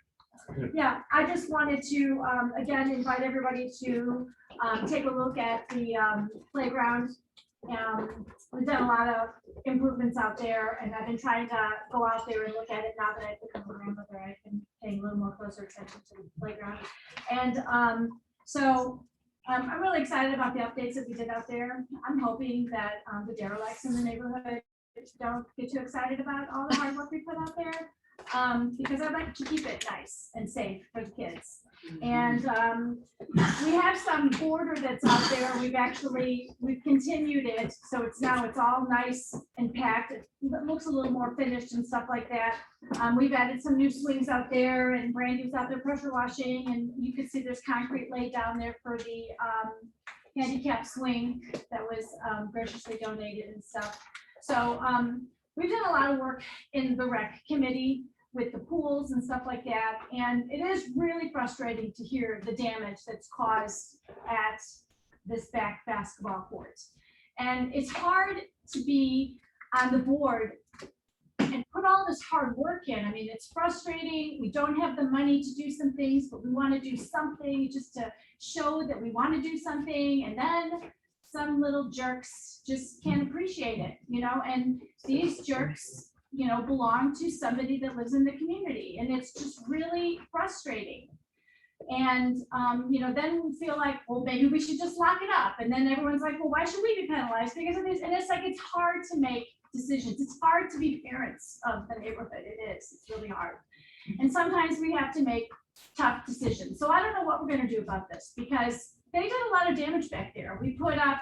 Yeah, I just wanted to, again, invite everybody to, take a look at the, playground. We've done a lot of improvements out there, and I've been trying to go out there and look at it now that I've become a grandmother. I've been paying a little more closer attention to the playground. And, I'm really excited about the updates that we did out there. I'm hoping that, the derelicts in the neighborhood don't get too excited about all the hard work we put out there. Because I like to keep it nice and safe for the kids. And we have some border that's out there. We've continued it. So it's all nice and packed. It looks a little more finished and stuff like that. We've added some new swings out there, and Brandy's out there pressure washing, and you can see there's concrete laid down there for the handicap swing that was graciously donated and stuff. So we've done a lot of work in the rec committee with the pools and stuff like that. And it is really frustrating to hear the damage that's caused at this back basketball court. And it's hard to be on the board and put all this hard work in. I mean, it's frustrating. We don't have the money to do some things, but we want to do something just to show that we want to do something. And then some little jerks just can't appreciate it, and these jerks, belong to somebody that lives in the community, and it's just really frustrating. And, then we feel like, well, maybe we should just lock it up. And then everyone's like, well, why should we be penalized because of this? And it's like, it's hard to make decisions. It's hard to be parents of the neighborhood. It's really hard. And sometimes we have to make tough decisions. So I don't know what we're going to do about this, because they did a lot of damage back there. We put up,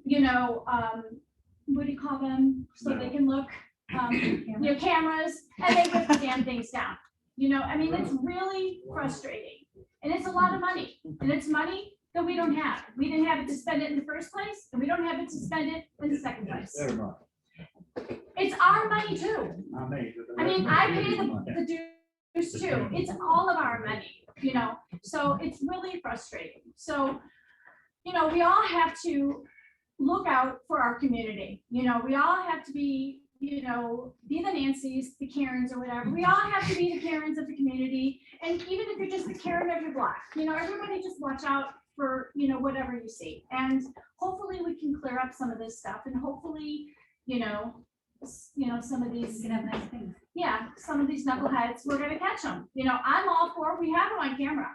what do you call them? So they can look, cameras, and they rip the damn things down. It's really frustrating. And it's a lot of money, and it's money that we don't have. We didn't have it to spend it in the first place, and we don't have it to spend it in the second place. It's our money too. I pay the dues too. It's all of our money, so it's really frustrating. So, we all have to look out for our community. We all have to be, be the Nancy's, the Karens or whatever. We all have to be the Karens of the community. And even if you're just the Karen of your block, everybody just watch out for, whatever you see. And hopefully we can clear up some of this stuff, and hopefully, some of these, nice things. yeah, some of these knuckleheads, we're gonna catch them. I'm all for, we have them on camera.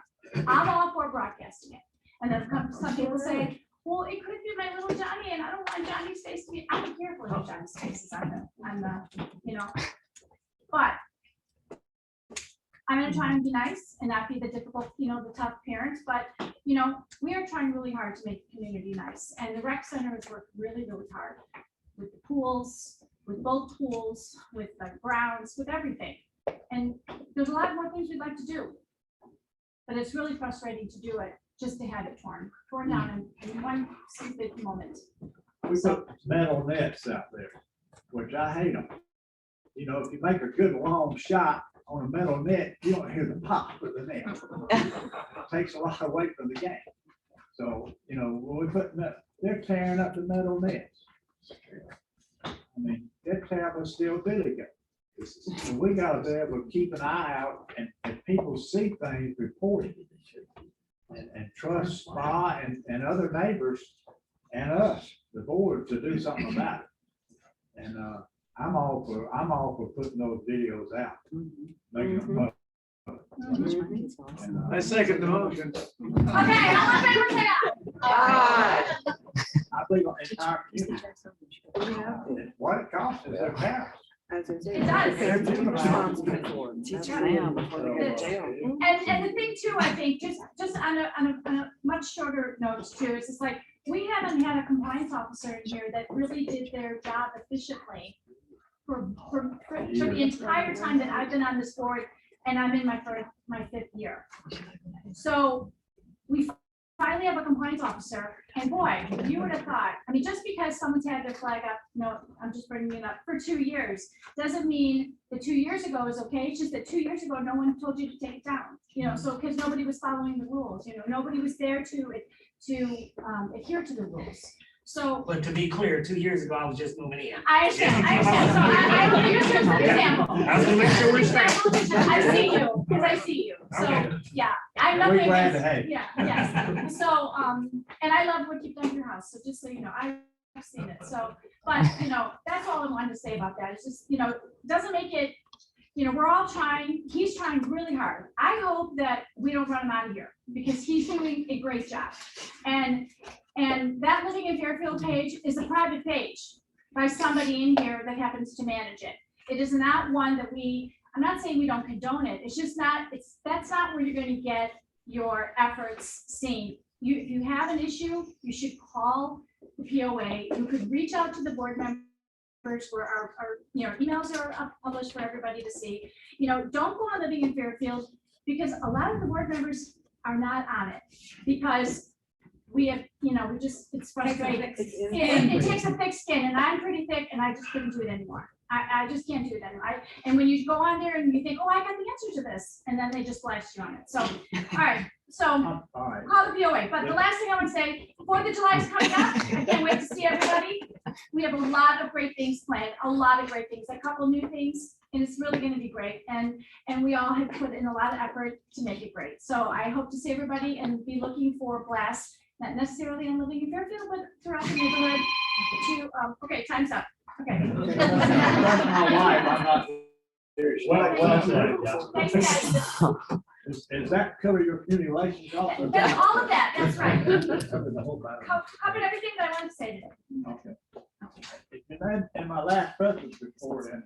I'm all for broadcasting it. And then some people say, well, it could be my little Johnny, and I don't want Johnny's face to be, I don't care if little Johnny's face is on the, but I'm gonna try and be nice and not be the difficult, the tough parents, but, we are trying really hard to make the community nice. And the rec center has worked really, really hard with the pools, with both pools, with the grounds, with everything. And there's a lot more things we'd like to do, but it's really frustrating to do it, just to have it torn down in one stupid moment. We put metal nets out there, which I hate them. If you make a good long shot on a metal net, you don't hear the pop of the net. It takes a lot away from the game. So, when we put they're tearing up the metal nets. That tab was still big. So we got to be able to keep an eye out, and if people see things, report it. And trust Spa and other neighbors and us, the board, to do something about it. And I'm all for putting those videos out, making them public. I second the motion. Okay, all in favor, say aye. I think on the entire community. What it costs is their house. As I say, It does. they're responsible for it. That's now before they go to jail. And the thing too, I think, just on a much shorter note too, is it's like, we haven't had a compliance officer in here that really did their job efficiently for the entire time that I've been on this board, and I'm in my fifth year. So we finally have a compliance officer, and boy, you would have thought, I mean, just because someone's had their flag up, no, I'm just bringing it up, for 2 years, doesn't mean that 2 years ago is okay, it's just that 2 years ago, no one told you to take it down, so, because nobody was following the rules, nobody was there to adhere to the rules. So, But to be clear, 2 years ago, I was just moving in. I understand, so I use you as an example. I was gonna make sure we're straight. I see you, because I see you, so, Okay. yeah, I'm We're nothing glad to against, have you. yeah, yes, so, and I love what you've done to your house, so just so you know, I've seen it, so, but, that's all I wanted to say about that, it's just, doesn't make it, we're all trying, he's trying really hard, I hope that we don't run him out of here, because he's doing a great job, and that Living in Fairfield page is a private page by somebody in here that happens to manage it. It is not one that I'm not saying we don't condone it, it's just not, that's not where you're gonna get your efforts seen. If you have an issue, you should call the POA, you could reach out to the board members where our emails are published for everybody to see. Don't go on Living in Fairfield, because a lot of the board members are not on it, because we have, it's frustrating. It takes a thick skin, and I'm pretty thick, and I just couldn't do it anymore. I just can't do it anymore. And when you go on there and you think, oh, I got the answer to this, and then they just blast you on it. So, all right, so All right. call the POA. But the last thing I want to say, 4th of July is coming up. I can't wait to see everybody. We have a lot of great things planned, a couple new things, and it's really going to be great. And we all have put in a lot of effort to make it great. So I hope to see everybody and be looking for blasts, not necessarily in Living in Fairfield, but throughout the neighborhood. Okay, time's up. Okay. That's my wife, I'm not serious. Well said, yeah. Thanks, guys. Does that cover your community relations also? That's all of that, that's right. Covered the whole matter. Covered everything that I wanted to say today. Okay. And then in my last president's report, and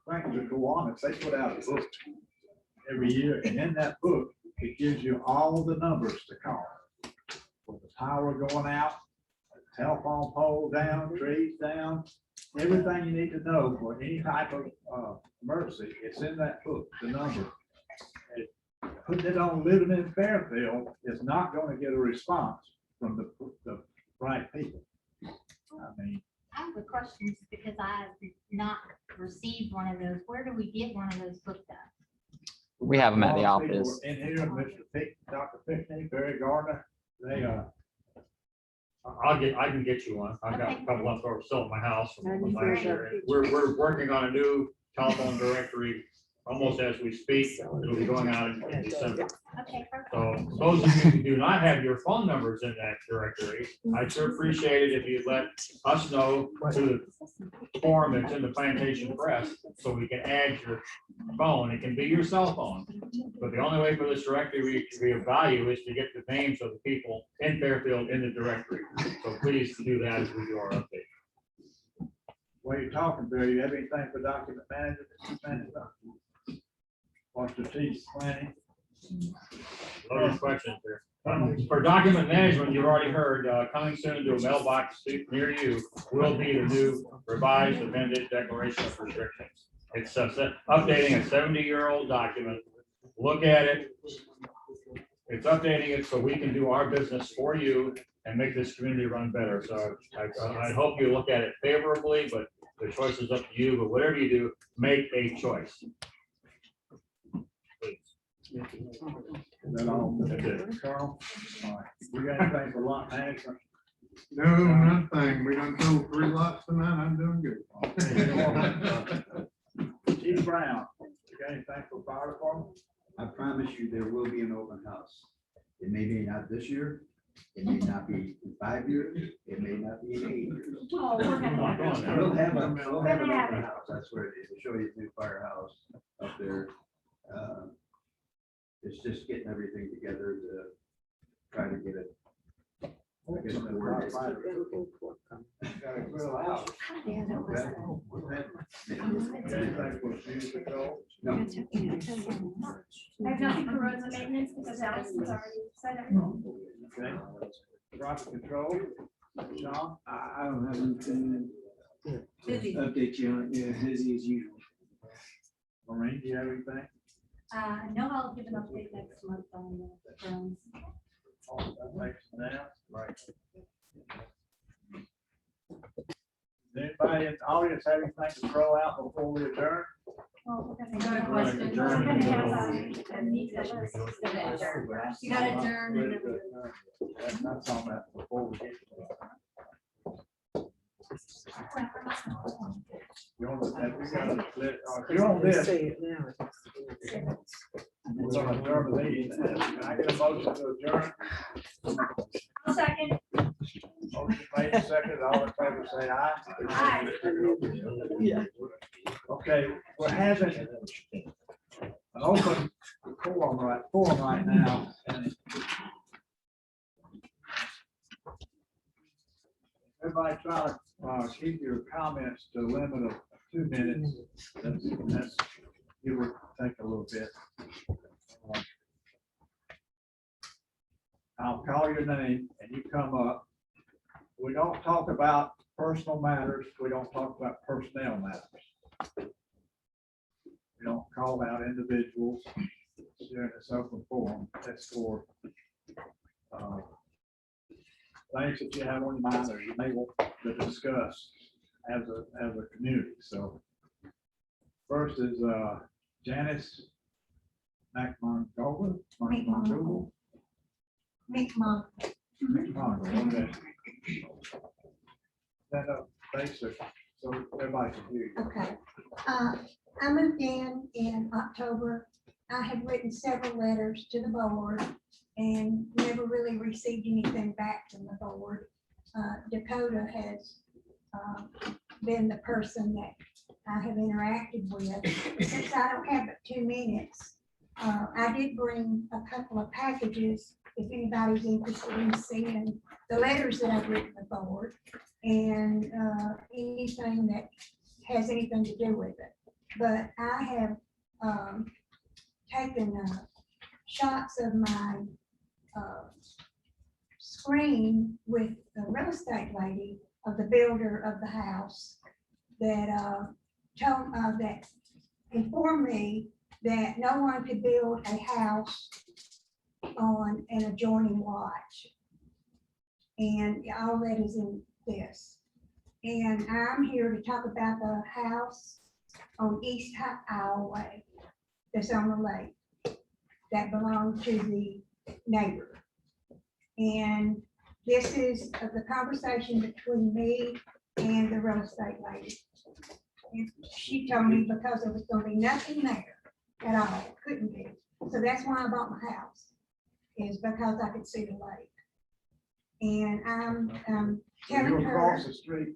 Frank would go on, they put out a book every year, and in that book, it gives you all the numbers to call. With the power going out, telephone pole down, trees down, everything you need to know for any type of emergency, it's in that book, the number. Putting it on Living in Fairfield is not going to get a response from the right people. I mean, I have a question because I have not received one of those. Where do we get one of those booked up? We have them at the a lot of people office. In here, Mr. Pick, Dr. Pickney, Barry Gardner, they I can get you one. I've got a couple left over still at my house from last year. We're working on a new telephone directory almost as we speak. It'll be going out in December. Okay, perfect. So those of you who do not have your phone numbers in that directory, I'd sure appreciate it if you'd let us know through the form that's in the Plantation Press, so we can add your phone. It can be your cell phone. But the only way for this directory to be of value is to get the names of the people in Fairfield in the directory. So please do that as we do our update. while you're talking, Bill, you have anything for document management? Or strategic planning? Other questions here. For document management, you've already heard, coming soon to a mailbox near you will be the new revised amended declaration of restrictions. It's updating a 70-year-old document. Look at it. It's updating it so we can do our business for you and make this community run better. So I hope you look at it favorably, but the choice is up to you. But whatever you do, make a choice. Is that all? That's it. Carl? All right. You got anything for lot management? No, nothing. We done sold 3 lots tonight. I'm doing good. Chief Brown, you got anything for fire department? I promise you, there will be an open house. It may be not this year, it may not be in 5 years, it may not be in 8 years. Oh, we're gonna have it. We'll have an have open it. house, that's what it is, we'll show you the new firehouse up there. It's just getting everything together to try to get it. I guess the word is- Got a grill out. Anything for snooze patrol? No. I have nothing for roads and maintenance because Allison's already said everything. Okay. Traffic control, Sean? I don't have anything to update you on, yeah, busy as usual. Maureen, do you have anything? No, I'll give an update next month on the drones. Right. Does anybody in the audience have anything to throw out before we adjourn? Well, we're I got a gonna question. we're gonna have a meet the list. You gotta adjourn. and then we- That's not something that before we get to that. You want to, we gotta split, if you're on this, Say it now. we're gonna adjourn the meeting. Can I get a motion to adjourn? I'll second. Motion made, second, all in favor, say aye. Aye. Yeah. Okay, we're having an open forum right now, and everybody try to keep your comments to a limit of 2 minutes. That's give or take a little bit. I'll call your name and you come up. We don't talk about personal matters. We don't talk about personnel matters. We don't call out individuals during this open forum. That's for things that you have on your mind or you may want to discuss as a community. So first is Janice McMongover. Okay. Stand up, basic, so everybody can hear you. Okay. I moved in October. I have written several letters to the board and never really received anything back from the board. Dakota has been the person that I have interacted with. Since I don't have but 2 minutes, I did bring a couple of packages if anybody's interested in seeing the letters that I've written to the board and anything that has anything to do with it. But I have taken shots of my screen with the real estate lady of the builder of the house that that informed me that no one could build a house on an adjoining lot. And all that is in this. And I'm here to talk about the house on East Highway that's on the lake that belonged to the neighbor. And this is the conversation between me and the real estate lady. And she told me because there was gonna be nothing there at all, couldn't be. So that's why I bought my house, is because I could see the lake. And I'm So you telling across her, the street,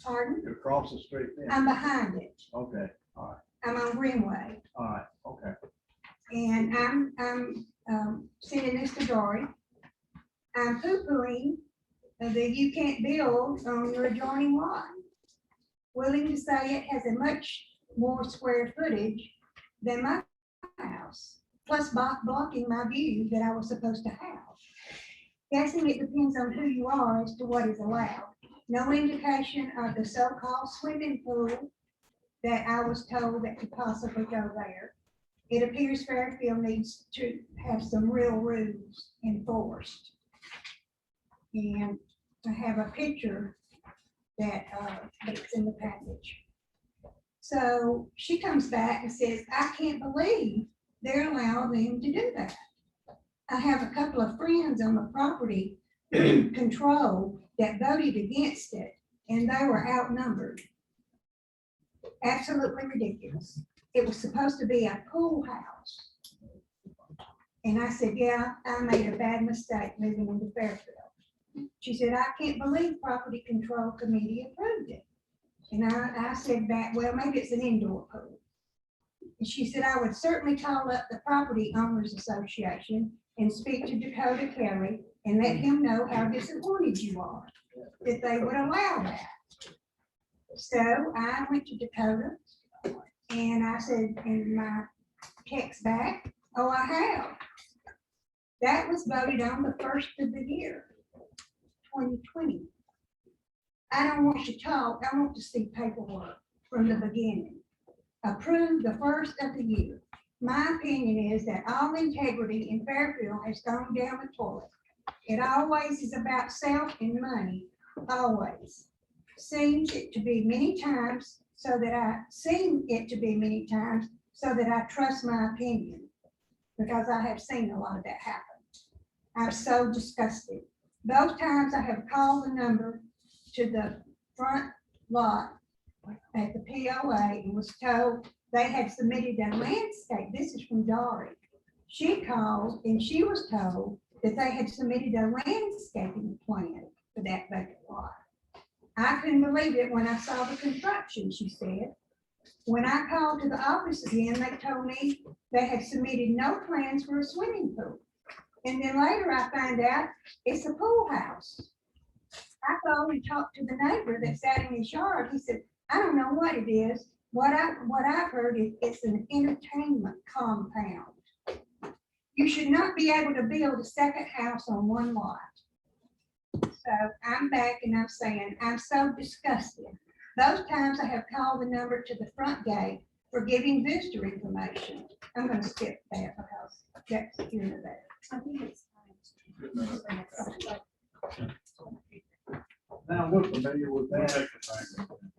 pardon, you across the street then? I'm behind it. Okay, all right, I'm on Greenway. all right, okay. And I'm sending this to Dory. I'm poo-pooing that you can't build on your adjoining lot. Willing to say it has a much more square footage than my house, plus blocking my view that I was supposed to have. Guessing it depends on who you are as to what is allowed. No indication of the so-called swimming pool that I was told that could possibly go there. It appears Fairfield needs to have some real rules enforced. And I have a picture that's in the package. So she comes back and says, I can't believe they're allowing them to do that. I have a couple of friends on the property control that voted against it, and they were outnumbered. Absolutely ridiculous. It was supposed to be a pool house. And I said, yeah, I made a bad mistake moving into Fairfield. She said, I can't believe property control committee approved it. And I said back, well, maybe it's an indoor pool. And she said, I would certainly call up the property owners association and speak to Dakota Kelly and let him know how disappointed you are that they would allow that. So I went to Dakota and I said in my text back, oh, I have. That was voted on the first of the year, 2020. I don't want to talk, I want to see paperwork from the beginning. Approved the first of the year. My opinion is that all integrity in Fairfield has gone down the toilet. It always is about self and money, always. Seems it to be many times so that I trust my opinion, because I have seen a lot of that happen. I'm so disgusted. Those times I have called the number to the front lot at the POA and was told they had submitted a landscape. This is from Dory. She called and she was told that they had submitted a landscaping plan for that vacant lot. I couldn't believe it when I saw the construction, she said. When I called to the office again, they told me they had submitted no plans for a swimming pool. And then later I find out it's a pool house. I called and talked to the neighbor that sat in his yard. He said, I don't know what it is. What I've heard is it's an entertainment compound. You should not be able to build a second house on one lot. So I'm back and I'm saying, I'm so disgusted. Those times I have called the number to the front gate for giving visitor information. I'm gonna skip that because that's here and there. I think it's Now, we're familiar with that.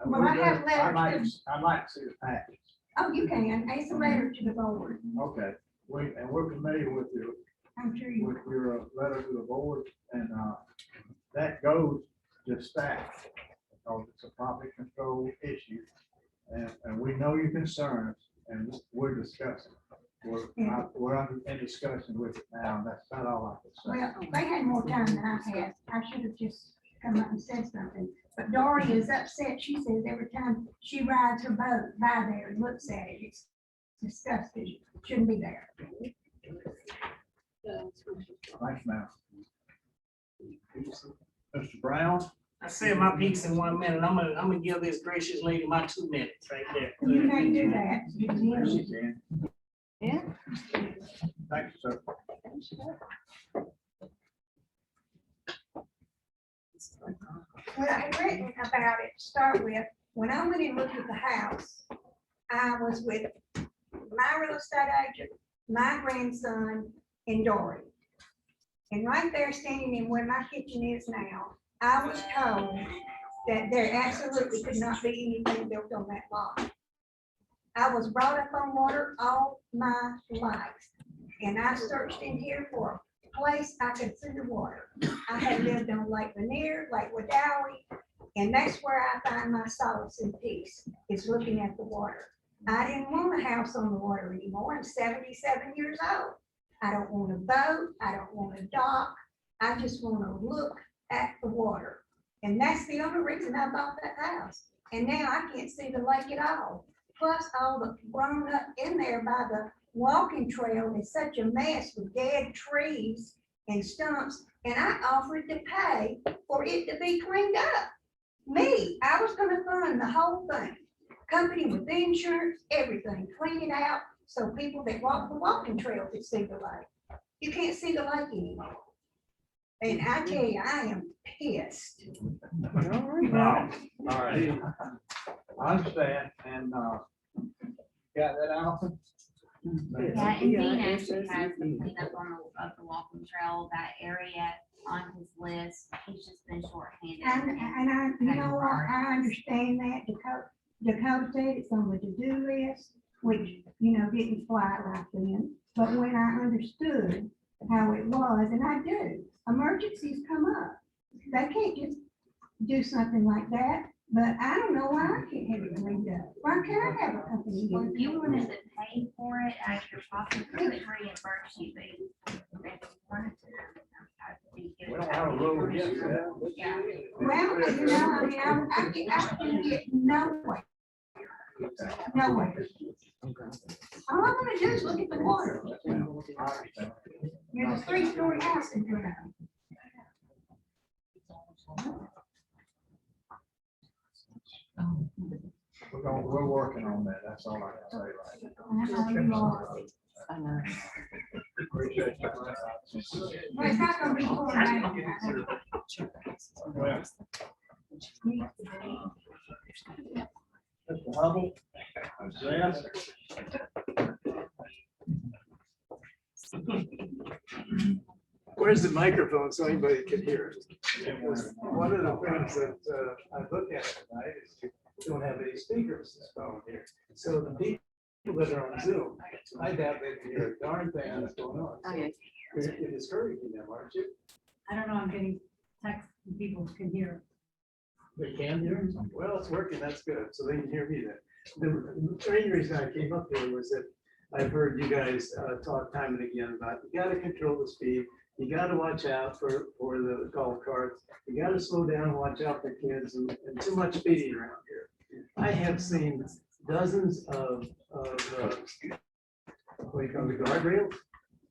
Well, I have letters. I'd like to see the package. Oh, you can. It's a letter to the board. Okay, we're familiar with I'm sure you. with your letter to the board, and that goes to staff, because it's a property control issue. And we know your concerns, and we're discussing. We're in discussion with it now, and that's not all I can say. Well, they had more time than I had. I should have just come up and said something. But Dory is upset. She says every time she rides her boat by there and looks at it, it's disgusting. Shouldn't be there. Thanks, ma'am. Mr. Brown? I said my piece in 1 minute. I'm gonna give this gracious lady my 2 minutes right there. You can't do that. Yeah. Thank you, sir. Well, I had written about it to start with. When I went and looked at the house, I was with my real estate agent, my grandson, and Dory. And right there, standing in where my kitchen is now, I was told that there absolutely could not be anything built on that lot. I was brought up on water all my life, and I searched in here for a place I could see the water. I had lived on Lake Lanier, Lake Wadawi, and that's where I find my solace and peace, is looking at the water. I didn't want a house on the water anymore. I'm 77 years old. I don't want a boat. I don't want a dock. I just want to look at the water. And that's the only reason I bought that house. And now I can't see the lake at all. Plus all the grown up in there by the walking trail is such a mess with dead trees and stumps. And I offered to pay for it to be cleaned up. Me, I was gonna fund the whole thing. Company with insurance, everything, clean it out so people that walk the walking trail could see the lake. You can't see the lake anymore. And I tell you, I am pissed. No, all right. I understand, and, got that, Allison? Yeah, and Dean actually has the cleanup of the walking trail, that area on his list. He's just been shorthanded. And I, you know what, I understand that. Dakota said it's on the to-do list, which, you know, didn't fly right then. But when I understood how it was, and I do, emergencies come up. They can't just do something like that, but I don't know why I can't have it cleaned up. Why can't I have a company? Well, if you wanted to pay for it out of your pocket, we would reimburse you, but if you wanted to. I think it We would don't have a rule yet, Yeah. Well, you know, I mean, I can get nowhere. Nowhere. All I'm gonna do is look at the water. There's a 3-story house in here. We're working on that, that's all I can say right I know. now. Appreciate you. Well, it's not gonna be pouring out. Well, Mr. Hubble, yes. Where's the microphone so anybody can hear it? Because one of the things that I look at tonight is you don't have any speakers installed here. So the people that are on Zoom, I doubt they can hear a darn thing that's going on. So you're discouraging them, aren't you? I don't know, I'm getting text, people can hear. They can hear? Well, it's working, that's good. So they can hear me then. The main reason I came up here was that I've heard you guys talk time and again about, you gotta control the speed. You gotta watch out for the golf carts. You gotta slow down and watch out for kids and too much speeding around here. I have seen dozens of what do you call the guardrails,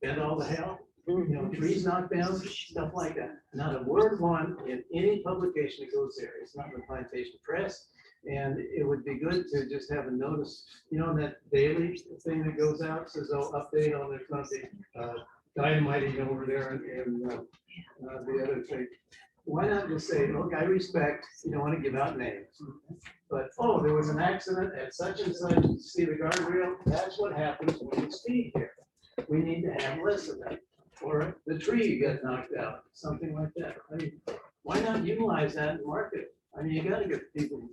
bent all the hell, you know, trees knocked down, stuff like that. Not a word one in any publication that goes there. It's not in the Plantation Press. And it would be good to just have a notice, you know, that daily thing that goes out, says, oh, update on there's gonna be dynamiting over there and the other thing. Why not just say, look, I respect, you don't want to give out names. But, oh, there was an accident at such and such, see the guardrail, that's what happens when you speed here. We need to have less of that. Or the tree got knocked out, something like that. I mean, why not utilize that and market it? I mean, you gotta get people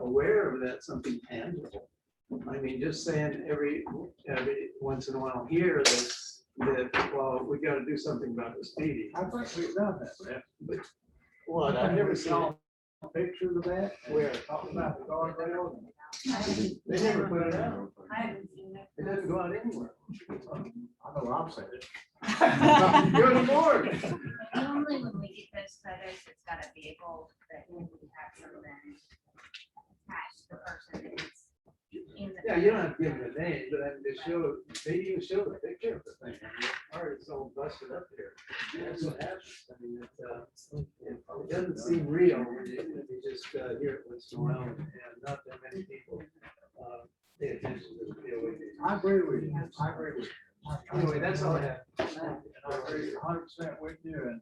aware of that, something tangible. I mean, just saying every once in a while here that, well, we gotta do something about the speeding. I think we've done that, man. But what, I've never seen it. Pictures of that, where talking about the guardrail. They never put it out. I haven't seen it. It doesn't go out anywhere. I know I've said it. You're the board. Normally when we get those photos, it's got a vehicle that we have some of them attached to the person that is in the. Yeah, you don't have to give them a name, but I mean, they show, maybe even show the picture of the thing. I mean, or it's all busted up there. That's what happens. I mean, it doesn't seem real when you just hear it once in a while and not that many people pay attention to the POA. I agree with you. I agree with you. Anyway, that's all I have. And I agree 100% with you, and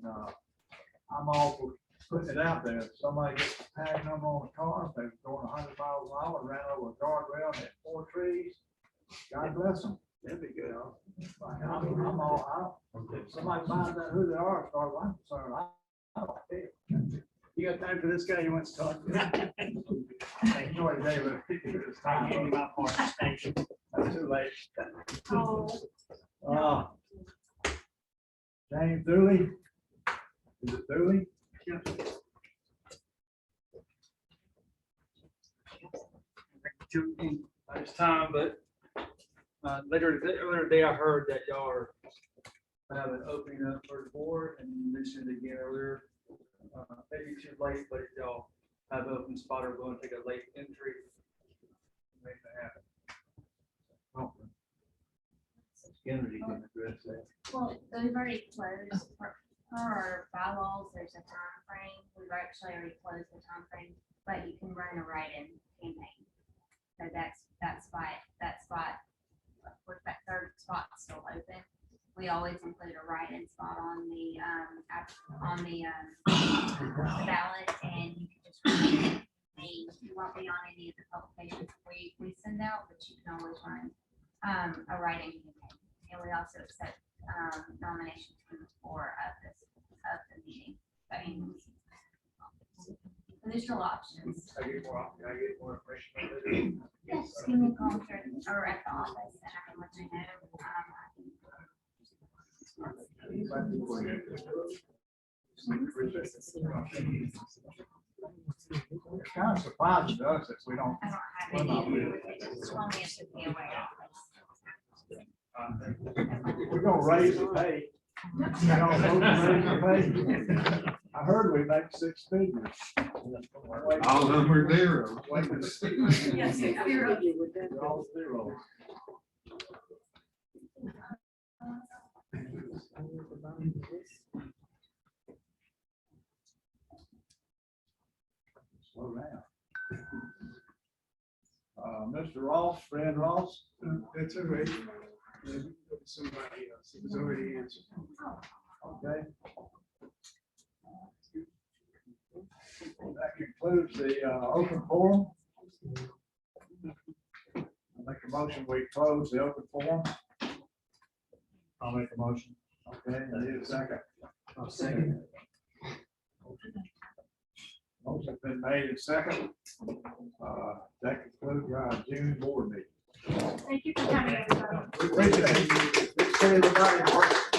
I'm all for putting it out there. If somebody gets a tag number on the car, if they're going 100 miles an hour, ran over a guardrail and hit 4 trees, God bless them. That'd be good. I'm all out. If somebody finds out who they are, as far as I'm concerned, I don't care. You got time for this guy you want to talk to? Enjoy, David. It's time. Too late. Oh, James Dooley? Is it Dooley? It's time, but later today, I heard that y'all are have an opening up for the board, and you mentioned it again earlier. Maybe too late, but if y'all have an open spot or going to take a late entry, make that happen. Kennedy can address that. Well, they've already closed for our bylaws, there's a time frame. We've actually already closed the time frame, but you can run a write-in campaign. So that spot, with that third spot still open. We always include a write-in spot on the ballot, and you can just run it. You won't be on any of the publications we send out, but you can always run a write-in campaign. And we also accept nominations from the floor of the meeting. I mean, additional options. I get more information. Yes, give me a call or at the office, and I can let you know. It's kind of surprising to us that we don't. I don't have any, it's only at the POA office. If we're gonna raise the pay. We're gonna vote to raise the pay. I heard we make 6 figures. All of them are zero. yes, zero. They're all zeros. Slow down. Mr. Ross, Fred Ross. That's all right. Somebody else, it was already answered. Okay. That concludes the open forum. I make a motion, we close the open forum. I'll make a motion. Okay, I need a second. I'll second. Motion's been made and second. That concludes our June board meeting. Thank you for coming, everybody. We appreciate it. Everybody.